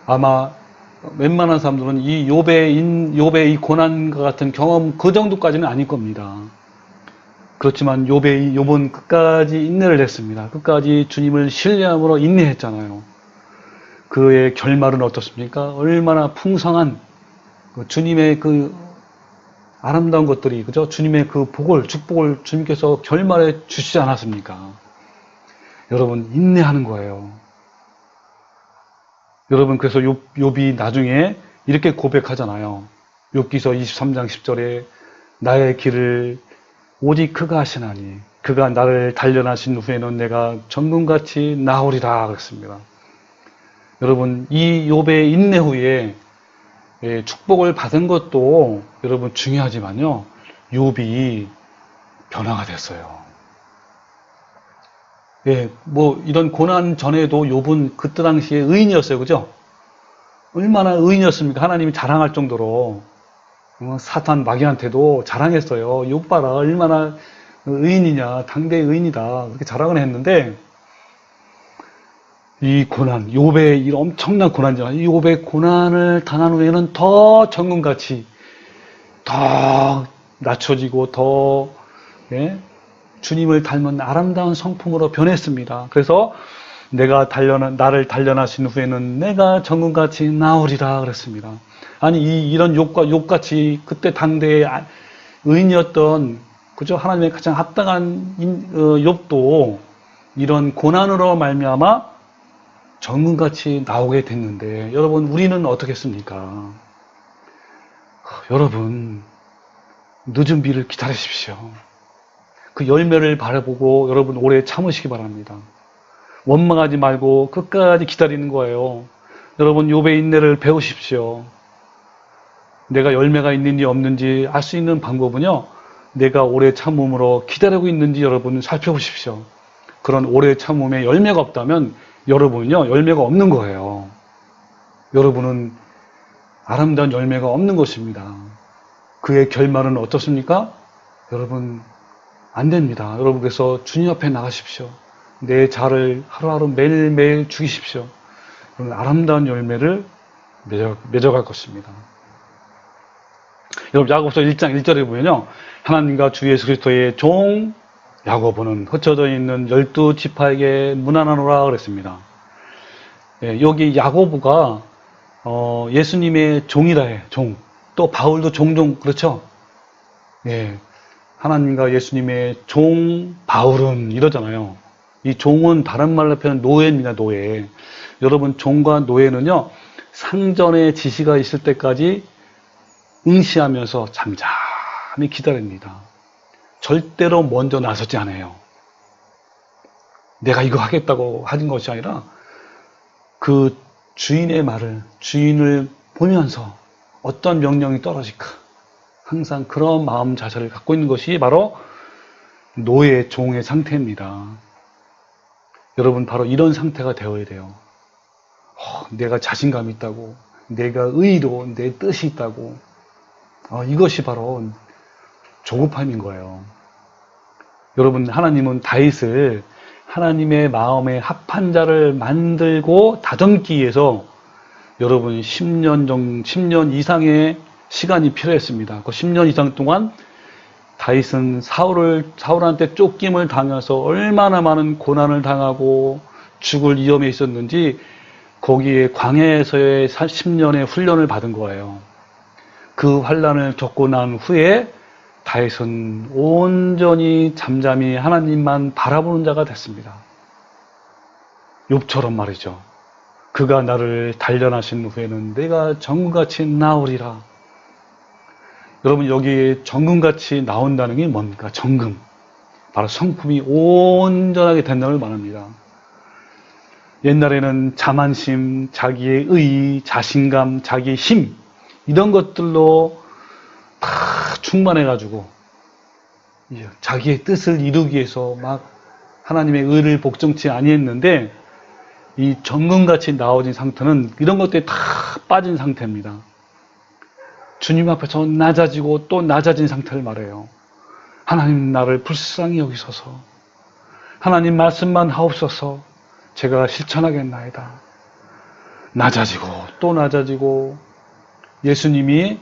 아마 웬만한 사람들은 이 욥의 이 고난과 같은 경험 그 정도까지는 아닐 겁니다. 그렇지만 욥은 끝까지 인내를 했습니다. 끝까지 주님을 신뢰함으로 인내했잖아요. 그의 결말은 어떻습니까? 얼마나 풍성한 주님의 그 아름다운 것들이, 그죠? 주님의 그 복을, 축복을 주님께서 결말에 주시지 않았습니까? 여러분, 인내하는 거예요. 여러분, 그래서 욥이 나중에 이렇게 고백하잖아요. 욥기서 23장 10절에 나의 길을 오직 그가 하시나니 그가 나를 단련하신 후에는 내가 정금같이 나오리라 그랬습니다. 여러분, 이 욥의 인내 후에 축복을 받은 것도 여러분 중요하지만요, 욥이 변화가 됐어요. 뭐 이런 고난 전에도 욥은 그때 당시에 의인이었어요, 그죠? 얼마나 의인이었습니까? 하나님이 자랑할 정도로 사탄 마귀한테도 자랑했어요. 욥 봐라, 얼마나 의인이냐, 당대 의인이다, 그렇게 자랑을 했는데, 이 고난, 욥의 이 엄청난 고난이잖아요. 이 욥의 고난을 당한 후에는 더 정금같이 더 낮춰지고 더 주님을 닮은 아름다운 성품으로 변했습니다. 그래서 나를 단련하신 후에는 내가 정금같이 나오리라 그랬습니다. 아니 이런 욥같이 그때 당대의 의인이었던, 그죠? 하나님의 가장 합당한 욥도 이런 고난으로 말미암아 정금같이 나오게 됐는데, 여러분, 우리는 어떻겠습니까? 여러분, 늦은 비를 기다리십시오. 그 열매를 바라보고 여러분 오래 참으시기 바랍니다. 원망하지 말고 끝까지 기다리는 거예요. 여러분, 욥의 인내를 배우십시오. 내가 열매가 있는지 없는지 알 수 있는 방법은요, 내가 오래 참음으로 기다리고 있는지 여러분 살펴보십시오. 그런 오래 참음에 열매가 없다면 여러분은요, 열매가 없는 거예요. 여러분은 아름다운 열매가 없는 것입니다. 그의 결말은 어떻습니까? 여러분, 안 됩니다. 여러분, 그래서 주님 앞에 나가십시오. 내 자를 하루하루 매일매일 죽이십시오. 여러분, 아름다운 열매를 맺어갈 것입니다. 여러분, 야고보서 1장 1절에 보면요, 하나님과 주 예수 그리스도의 종 야고보는 흩어져 있는 12지파에게 문안하노라 그랬습니다. 여기 야고보가 예수님의 종이라 해, 종. 또 바울도 종종, 그렇죠? 하나님과 예수님의 종 바울은 이러잖아요. 이 종은 다른 말로 표현하면 노예입니다, 노예. 여러분, 종과 노예는요, 상전의 지시가 있을 때까지 응시하면서 잠잠히 기다립니다. 절대로 먼저 나서지 않아요. 내가 이거 하겠다고 하는 것이 아니라 그 주인의 말을, 주인을 보면서 어떤 명령이 떨어질까, 항상 그런 마음 자세를 갖고 있는 것이 바로 노예, 종의 상태입니다. 여러분, 바로 이런 상태가 되어야 돼요. 내가 자신감이 있다고, 내가 의로 내 뜻이 있다고, 이것이 바로 조급함인 거예요. 여러분, 하나님은 다윗을 하나님의 마음에 합한 자를 만들고 다듬기 위해서 여러분 10년 이상의 시간이 필요했습니다. 그 10년 이상 동안 다윗은 사울한테 쫓김을 당해서 얼마나 많은 고난을 당하고 죽을 위험에 있었는지 거기에 광야에서의 10년의 훈련을 받은 거예요. 그 환난을 겪고 난 후에 다윗은 온전히 잠잠히 하나님만 바라보는 자가 됐습니다. 욥처럼 말이죠. 그가 나를 단련하신 후에는 내가 정금같이 나오리라. 여러분, 여기에 정금같이 나온다는 게 뭡니까? 정금. 바로 성품이 온전하게 된다는 걸 말합니다. 옛날에는 자만심, 자기의 의, 자신감, 자기의 힘, 이런 것들로 다 충만해가지고 자기의 뜻을 이루기 위해서 막 하나님의 의를 복종치 아니했는데, 이 정금같이 나오진 상태는 이런 것들이 다 빠진 상태입니다. 주님 앞에서 낮아지고 또 낮아진 상태를 말해요. 하나님, 나를 불쌍히 여기소서. 하나님, 말씀만 하옵소서. 제가 실천하겠나이다. 낮아지고 또 낮아지고, 예수님이,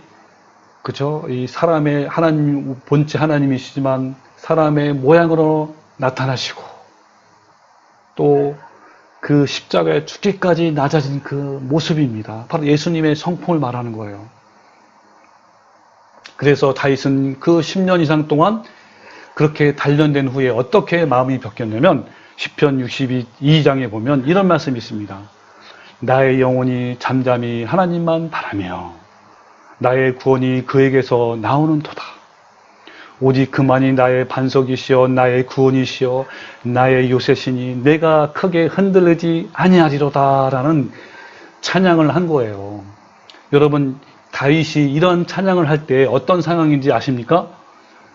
그죠? 이 사람의 하나님, 본체 하나님이시지만 사람의 모양으로 나타나시고, 또 그 십자가에 죽기까지 낮아진 그 모습입니다. 바로 예수님의 성품을 말하는 거예요. 그래서 다윗은 그 10년 이상 동안 그렇게 단련된 후에 어떻게 마음이 바뀌었냐면 시편 62장에 보면 이런 말씀이 있습니다. 나의 영혼이 잠잠히 하나님만 바라며 나의 구원이 그에게서 나오는 도다. 오직 그만이 나의 반석이시여 나의 구원이시여 나의 요새시니 내가 크게 흔들리지 아니하리로다 라는 찬양을 한 거예요. 여러분, 다윗이 이런 찬양을 할 때 어떤 상황인지 아십니까?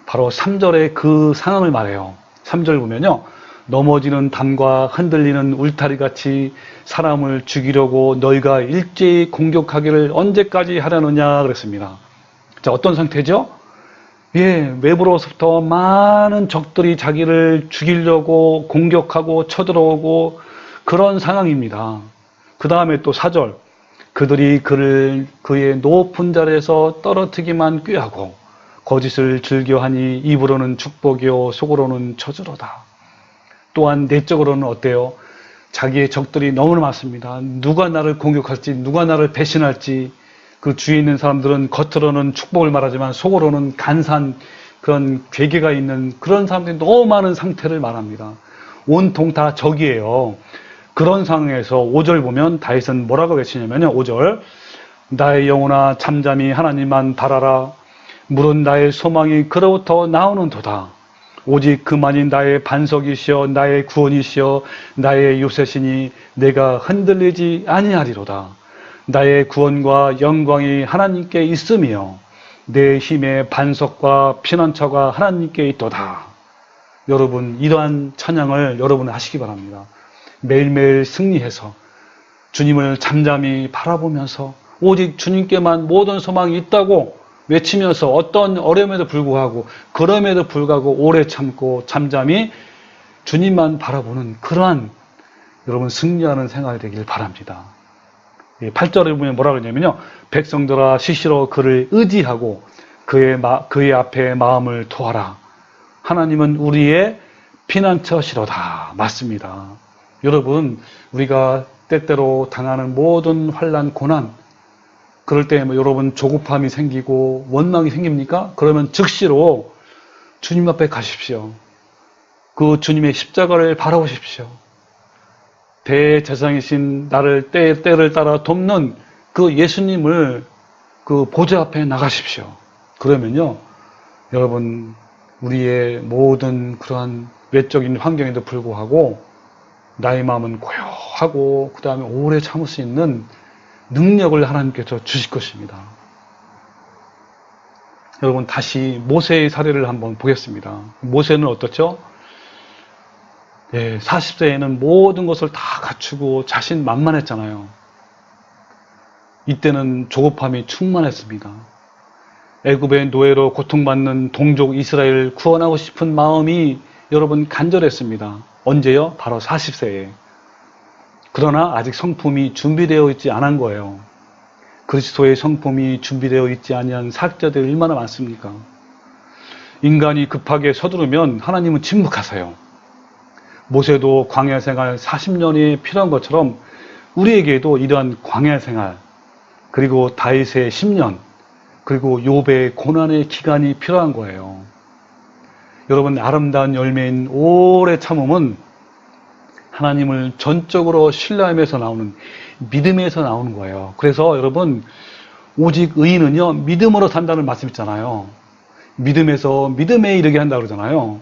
바로 3절에 그 상황을 말해요. 3절 보면요, 넘어지는 담과 흔들리는 울타리같이 사람을 죽이려고 너희가 일제히 공격하기를 언제까지 하려느냐 그랬습니다. 자, 어떤 상태죠? 외부로부터 많은 적들이 자기를 죽이려고 공격하고 쳐들어오고 그런 상황입니다. 그 다음에 또 4절, 그들이 그를 그의 높은 자리에서 떨어뜨기만 꾀하고 거짓을 즐겨하니 입으로는 축복이요 속으로는 저주로다. 또한 내적으로는 어때요? 자기의 적들이 너무나 많습니다. 누가 나를 공격할지, 누가 나를 배신할지, 그 주위에 있는 사람들은 겉으로는 축복을 말하지만 속으로는 간사한 그런 괴계가 있는 그런 사람들이 너무 많은 상태를 말합니다. 온통 다 적이에요. 그런 상황에서 5절 보면 다윗은 뭐라고 외치냐면요. 5절, 나의 영혼아 잠잠히 하나님만 바라라. 물은 나의 소망이 그로부터 나오는 도다. 오직 그만이 나의 반석이시여 나의 구원이시여 나의 요새시니 내가 흔들리지 아니하리로다. 나의 구원과 영광이 하나님께 있으며 내 힘의 반석과 피난처가 하나님께 있도다. 여러분, 이러한 찬양을 여러분 하시기 바랍니다. 매일매일 승리해서 주님을 잠잠히 바라보면서 오직 주님께만 모든 소망이 있다고 외치면서 어떤 어려움에도 불구하고 그럼에도 불구하고 오래 참고 잠잠히 주님만 바라보는 그러한 여러분 승리하는 생활이 되길 바랍니다. 8절에 보면 뭐라 그러냐면요. 백성들아 시시로 그를 의지하고 그의 앞에 마음을 토하라. 하나님은 우리의 피난처시로다. 맞습니다. 여러분, 우리가 때때로 당하는 모든 환난, 고난, 그럴 때 여러분 조급함이 생기고 원망이 생깁니까? 그러면 즉시로 주님 앞에 가십시오. 그 주님의 십자가를 바라보십시오. 대제사장이신 나를 때를 따라 돕는 그 예수님을 그 보좌 앞에 나가십시오. 그러면요, 여러분, 우리의 모든 그러한 외적인 환경에도 불구하고 나의 마음은 고요하고 그 다음에 오래 참을 수 있는 능력을 하나님께서 주실 것입니다. 여러분, 다시 모세의 사례를 한번 보겠습니다. 모세는 어떻죠? 40세에는 모든 것을 다 갖추고 자신만만했잖아요. 이때는 조급함이 충만했습니다. 애굽의 노예로 고통받는 동족 이스라엘을 구원하고 싶은 마음이 여러분 간절했습니다. 언제요? 바로 40세에. 그러나 아직 성품이 준비되어 있지 않은 거예요. 그리스도의 성품이 준비되어 있지 아니한 사역자들이 얼마나 많습니까? 인간이 급하게 서두르면 하나님은 침묵하세요. 모세도 광야 생활 40년이 필요한 것처럼 우리에게도 이러한 광야 생활, 그리고 다윗의 10년, 그리고 욥의 고난의 기간이 필요한 거예요. 여러분, 아름다운 열매인 오래 참음은 하나님을 전적으로 신뢰하면서 나오는, 믿음에서 나오는 거예요. 그래서 여러분, 오직 의인은요, 믿음으로 산다는 말씀 있잖아요. 믿음에서 믿음에 이르게 한다 그러잖아요.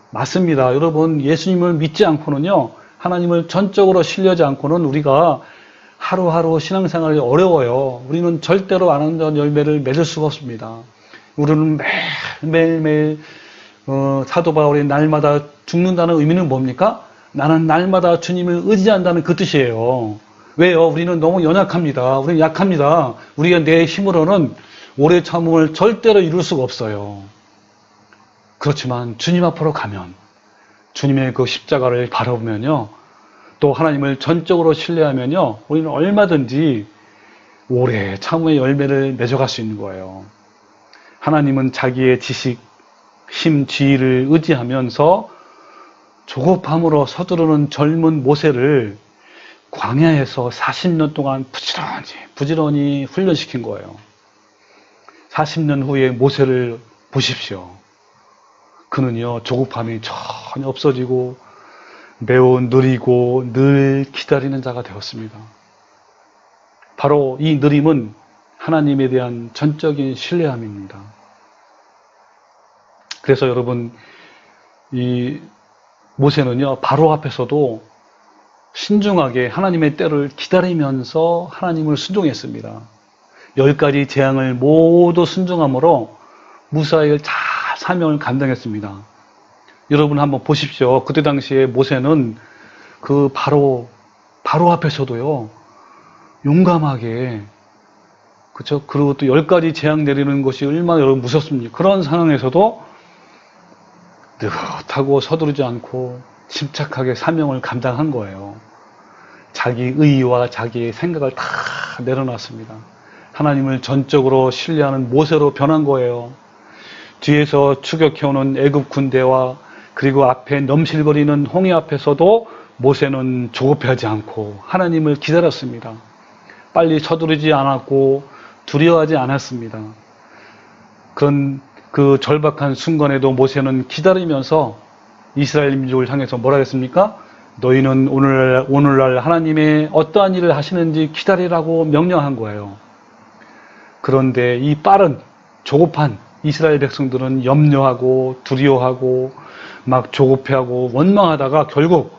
맞습니다. 여러분, 예수님을 믿지 않고는요, 하나님을 전적으로 신뢰하지 않고는 우리가 하루하루 신앙생활이 어려워요. 우리는 절대로 아름다운 열매를 맺을 수가 없습니다. 우리는 매일매일 사도 바울이 날마다 죽는다는 의미는 뭡니까? 나는 날마다 주님을 의지한다는 그 뜻이에요. 왜요? 우리는 너무 연약합니다. 우리는 약합니다. 우리가 내 힘으로는 오래 참음을 절대로 이룰 수가 없어요. 그렇지만 주님 앞으로 가면, 주님의 그 십자가를 바라보면요, 또 하나님을 전적으로 신뢰하면요, 우리는 얼마든지 오래 참음의 열매를 맺어갈 수 있는 거예요. 하나님은 자기의 지식, 힘, 지위를 의지하면서 조급함으로 서두르는 젊은 모세를 광야에서 40년 동안 부지런히 훈련시킨 거예요. 40년 후에 모세를 보십시오. 그는요, 조급함이 전혀 없어지고 매우 느리고 늘 기다리는 자가 되었습니다. 바로 이 느림은 하나님에 대한 전적인 신뢰함입니다. 그래서 여러분, 이 모세는요, 바로 앞에서도 신중하게 하나님의 때를 기다리면서 하나님을 순종했습니다. 10가지 재앙을 모두 순종함으로 무사히 잘 사명을 감당했습니다. 여러분 한번 보십시오. 그때 당시에 모세는 그 바로 앞에서도요, 용감하게, 그렇죠? 그리고 또 10가지 재앙 내리는 것이 얼마나 여러분 무섭습니까? 그런 상황에서도 느긋하고 서두르지 않고 침착하게 사명을 감당한 거예요. 자기 의의와 자기의 생각을 다 내려놨습니다. 하나님을 전적으로 신뢰하는 모세로 변한 거예요. 뒤에서 추격해오는 애굽 군대와 그리고 앞에 넘실거리는 홍해 앞에서도 모세는 조급해하지 않고 하나님을 기다렸습니다. 빨리 서두르지 않았고 두려워하지 않았습니다. 그런 그 절박한 순간에도 모세는 기다리면서 이스라엘 민족을 향해서 뭐라 했습니까? 너희는 오늘날 하나님의 어떠한 일을 하시는지 기다리라고 명령한 거예요. 그런데 이 빠른 조급한 이스라엘 백성들은 염려하고 두려워하고 막 조급해하고 원망하다가 결국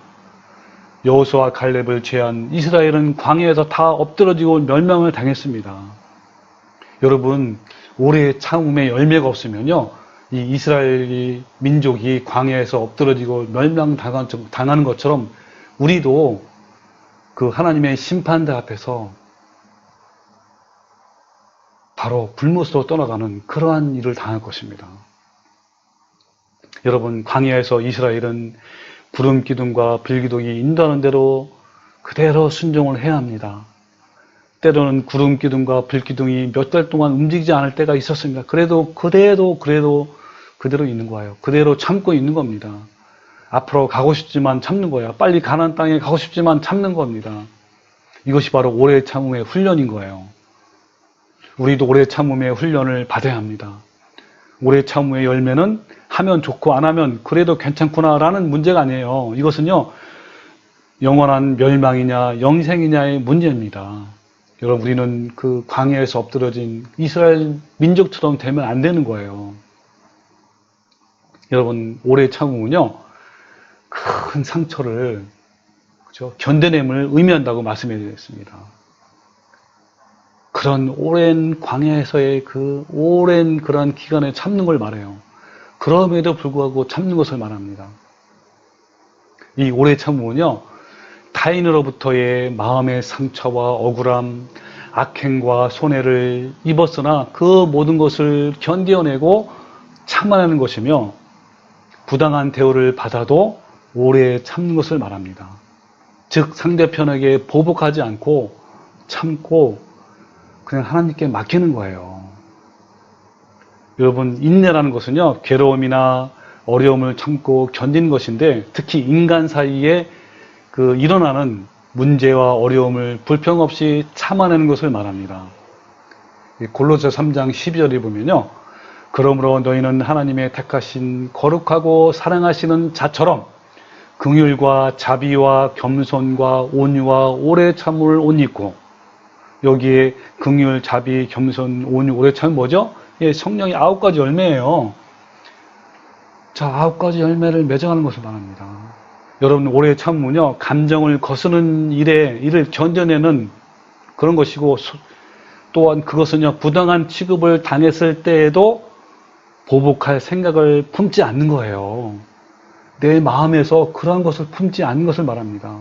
여호수아 갈렙을 제한 이스라엘은 광야에서 다 엎드러지고 멸망을 당했습니다. 여러분, 올해 참음의 열매가 없으면요, 이 이스라엘 민족이 광야에서 엎드러지고 멸망당하는 것처럼 우리도 그 하나님의 심판대 앞에서 바로 불못으로 떠나가는 그러한 일을 당할 것입니다. 여러분, 광야에서 이스라엘은 구름 기둥과 불 기둥이 인도하는 대로 그대로 순종을 해야 합니다. 때로는 구름 기둥과 불 기둥이 몇 달 동안 움직이지 않을 때가 있었습니다. 그래도 그대로 있는 거예요. 그대로 참고 있는 겁니다. 앞으로 가고 싶지만 참는 거예요. 빨리 가나안 땅에 가고 싶지만 참는 겁니다. 이것이 바로 오래 참음의 훈련인 거예요. 우리도 오래 참음의 훈련을 받아야 합니다. 오래 참음의 열매는 하면 좋고 안 하면 그래도 괜찮구나라는 문제가 아니에요. 이것은요, 영원한 멸망이냐 영생이냐의 문제입니다. 여러분, 우리는 그 광야에서 엎드러진 이스라엘 민족처럼 되면 안 되는 거예요. 여러분, 오래 참음은요, 큰 상처를, 그렇죠? 견뎌냄을 의미한다고 말씀해 드렸습니다. 그런 오랜 광야에서의 그 오랜 그러한 기간에 참는 걸 말해요. 그럼에도 불구하고 참는 것을 말합니다. 이 오래 참음은요, 타인으로부터의 마음의 상처와 억울함, 악행과 손해를 입었으나 그 모든 것을 견뎌내고 참아내는 것이며, 부당한 대우를 받아도 오래 참는 것을 말합니다. 즉, 상대편에게 보복하지 않고 참고 그냥 하나님께 맡기는 거예요. 여러분, 인내라는 것은요, 괴로움이나 어려움을 참고 견디는 것인데, 특히 인간 사이에 그 일어나는 문제와 어려움을 불평 없이 참아내는 것을 말합니다. 골로새 3장 12절에 보면요, 그러므로 너희는 하나님의 택하신 거룩하고 사랑하시는 자처럼 긍휼과 자비와 겸손과 온유와 오래 참음을 옷 입고, 여기에 긍휼, 자비, 겸손, 온유, 오래 참음 뭐죠? 예, 성령의 9가지 열매예요. 자, 9가지 열매를 맺어가는 것을 말합니다. 여러분, 오래 참음은요, 감정을 거스는 일을 견뎌내는 그런 것이고, 또한 그것은요, 부당한 취급을 당했을 때에도 보복할 생각을 품지 않는 거예요. 내 마음에서 그러한 것을 품지 않는 것을 말합니다.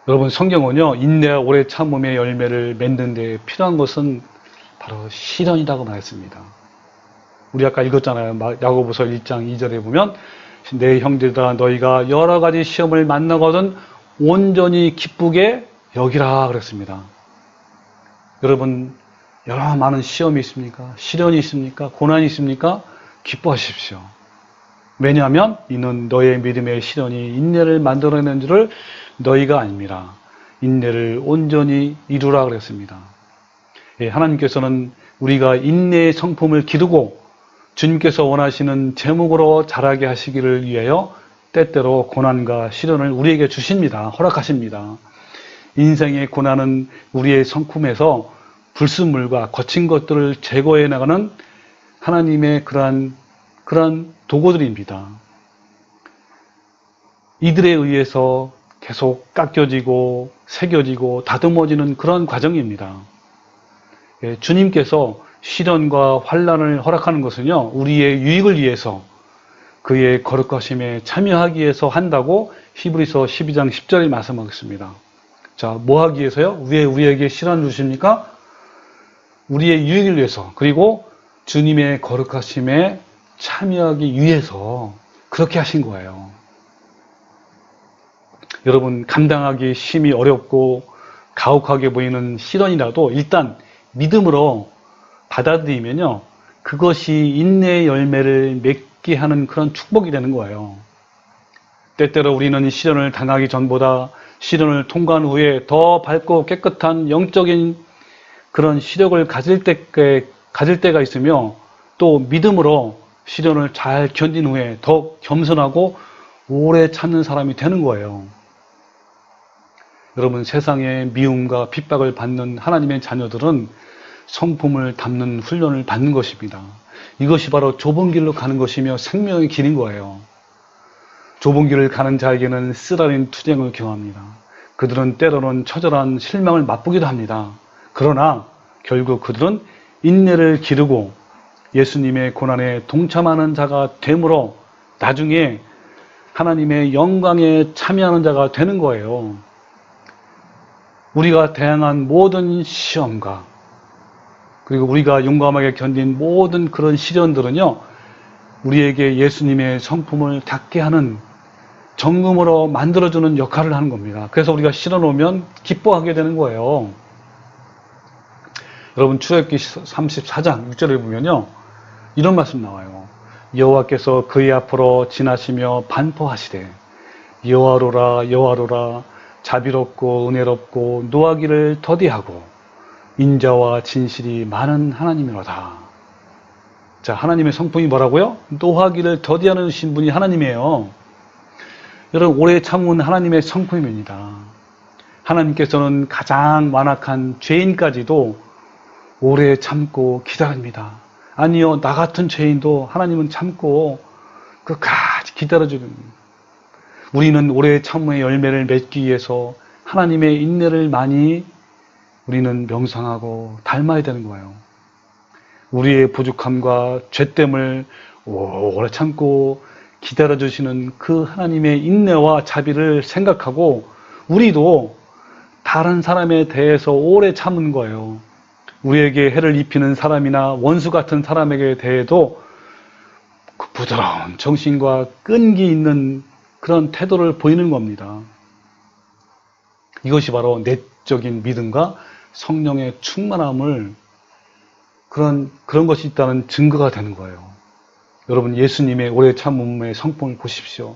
여러분, 성경은요, 인내와 오래 참음의 열매를 맺는 데 필요한 것은 바로 시련이라고 말했습니다. 우리 아까 읽었잖아요. 야고보서 1장 2절에 보면, 내 형제들아, 너희가 여러 가지 시험을 만나거든 온전히 기쁘게 여기라 그랬습니다. 여러분, 많은 시험이 있습니까? 시련이 있습니까? 고난이 있습니까? 기뻐하십시오. 왜냐하면 이는 너의 믿음의 시련이 인내를 만들어내는 줄을 너희가 아닙니다. 인내를 온전히 이루라 그랬습니다. 예, 하나님께서는 우리가 인내의 성품을 기르고 주님께서 원하시는 제목으로 자라게 하시기를 위하여 때때로 고난과 시련을 우리에게 주십니다. 허락하십니다. 인생의 고난은 우리의 성품에서 불순물과 거친 것들을 제거해 나가는 하나님의 그러한 도구들입니다. 이들에 의해서 계속 깎여지고 새겨지고 다듬어지는 그런 과정입니다. 예, 주님께서 시련과 환난을 허락하는 것은요, 우리의 유익을 위해서 그의 거룩하심에 참여하기 위해서 한다고 히브리서 12장 10절에 말씀하겠습니다. 자, 뭐 하기 위해서요? 왜 우리에게 시련을 주십니까? 우리의 유익을 위해서, 그리고 주님의 거룩하심에 참여하기 위해서 그렇게 하신 거예요. 여러분, 감당하기 심히 어렵고 가혹하게 보이는 시련이라도 일단 믿음으로 받아들이면요, 그것이 인내의 열매를 맺게 하는 그런 축복이 되는 거예요. 때때로 우리는 시련을 당하기 전보다 시련을 통과한 후에 더 밝고 깨끗한 영적인 그런 시력을 가질 때가 있으며, 또 믿음으로 시련을 잘 견딘 후에 더 겸손하고 오래 참는 사람이 되는 거예요. 여러분, 세상의 미움과 핍박을 받는 하나님의 자녀들은 성품을 담는 훈련을 받는 것입니다. 이것이 바로 좁은 길로 가는 것이며 생명의 길인 거예요. 좁은 길을 가는 자에게는 쓰라린 투쟁을 경합니다. 그들은 때로는 처절한 실망을 맛보기도 합니다. 그러나 결국 그들은 인내를 기르고 예수님의 고난에 동참하는 자가 되므로 나중에 하나님의 영광에 참여하는 자가 되는 거예요. 우리가 대항한 모든 시험과 그리고 우리가 용감하게 견딘 모든 그런 시련들은요, 우리에게 예수님의 성품을 닿게 하는 정금으로 만들어주는 역할을 하는 겁니다. 그래서 우리가 시련 오면 기뻐하게 되는 거예요. 여러분, 출애굽기 34장 6절을 보면요, 이런 말씀 나와요. 여호와께서 그의 앞으로 지나시며 반포하시되 여호와로라 여호와로라 자비롭고 은혜롭고 노하기를 더디하고 인자와 진실이 많은 하나님이로다. 자, 하나님의 성품이 뭐라고요? 노하기를 더디하는 분이 하나님이에요. 여러분, 오래 참은 하나님의 성품입니다. 하나님께서는 가장 완악한 죄인까지도 오래 참고 기다립니다. 아니요, 나 같은 죄인도 하나님은 참고 끝까지 기다려주는. 우리는 오래 참음의 열매를 맺기 위해서 하나님의 인내를 많이 우리는 명상하고 닮아야 되는 거예요. 우리의 부족함과 죄됨을 오래 참고 기다려주시는 그 하나님의 인내와 자비를 생각하고 우리도 다른 사람에 대해서 오래 참은 거예요. 우리에게 해를 입히는 사람이나 원수 같은 사람에게 대해도 그 부드러운 정신과 끈기 있는 그런 태도를 보이는 겁니다. 이것이 바로 내적인 믿음과 성령의 충만함을 그런 것이 있다는 증거가 되는 거예요. 여러분, 예수님의 오래 참음의 성품을 보십시오.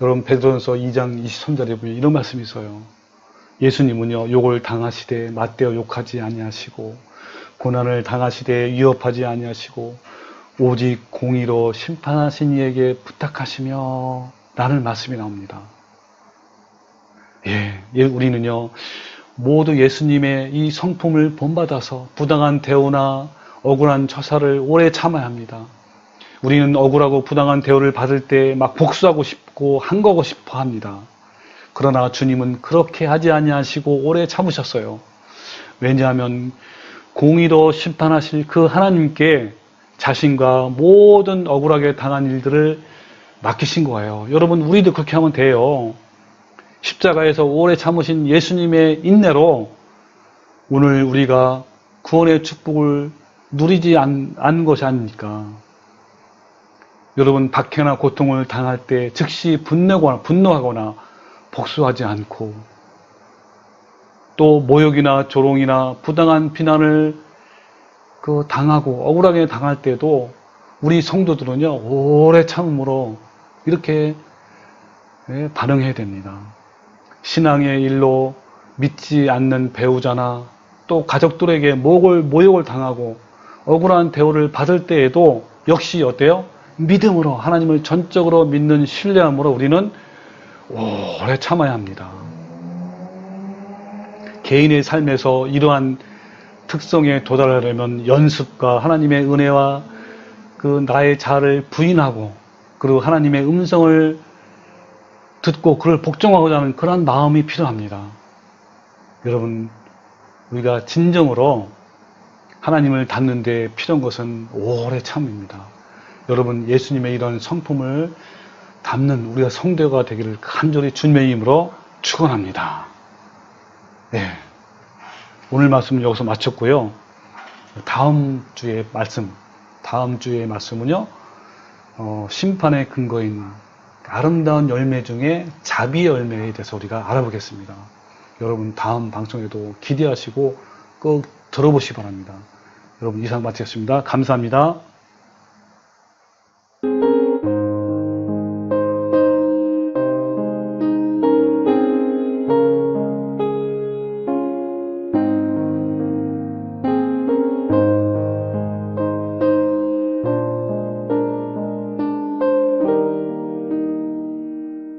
여러분, 베드로전서 2장 23절에 보면 이런 말씀이 있어요. 예수님은요, 욕을 당하시되 맞대어 욕하지 아니하시고 고난을 당하시되 위협하지 아니하시고 오직 공의로 심판하신 이에게 부탁하시며 라는 말씀이 나옵니다. 우리는요, 모두 예수님의 이 성품을 본받아서 부당한 대우나 억울한 처사를 오래 참아야 합니다. 우리는 억울하고 부당한 대우를 받을 때 막 복수하고 싶고 한거고 싶어 합니다. 그러나 주님은 그렇게 하지 아니하시고 오래 참으셨어요. 왜냐하면 공의로 심판하실 그 하나님께 자신과 모든 억울하게 당한 일들을 맡기신 거예요. 여러분, 우리도 그렇게 하면 돼요. 십자가에서 오래 참으신 예수님의 인내로 오늘 우리가 구원의 축복을 누리지 않은 것이 아닙니까? 여러분, 박해나 고통을 당할 때 즉시 분노하거나 복수하지 않고 또 모욕이나 조롱이나 부당한 비난을 당하고 억울하게 당할 때도 우리 성도들은요, 오래 참음으로 이렇게 반응해야 됩니다. 신앙의 일로 믿지 않는 배우자나 또 가족들에게 모욕을 당하고 억울한 대우를 받을 때에도 역시 어때요? 믿음으로 하나님을 전적으로 믿는 신뢰함으로 우리는 오래 참아야 합니다. 개인의 삶에서 이러한 특성에 도달하려면 연습과 하나님의 은혜와 그 나의 자아를 부인하고 그리고 하나님의 음성을 듣고 그를 복종하고자 하는 그러한 마음이 필요합니다. 여러분, 우리가 진정으로 하나님을 닮는 데 필요한 것은 오래 참입니다. 여러분, 예수님의 이런 성품을 닮는 우리가 성도가 되기를 간절히 주님의 이름으로 축원합니다. 네, 오늘 말씀은 여기서 마쳤고요. 다음 주의 말씀은요, 심판의 근거인 아름다운 열매 중에 자비의 열매에 대해서 우리가 알아보겠습니다. 여러분, 다음 방송에도 기대하시고 꼭 들어보시기 바랍니다. 여러분, 이상 마치겠습니다. 감사합니다.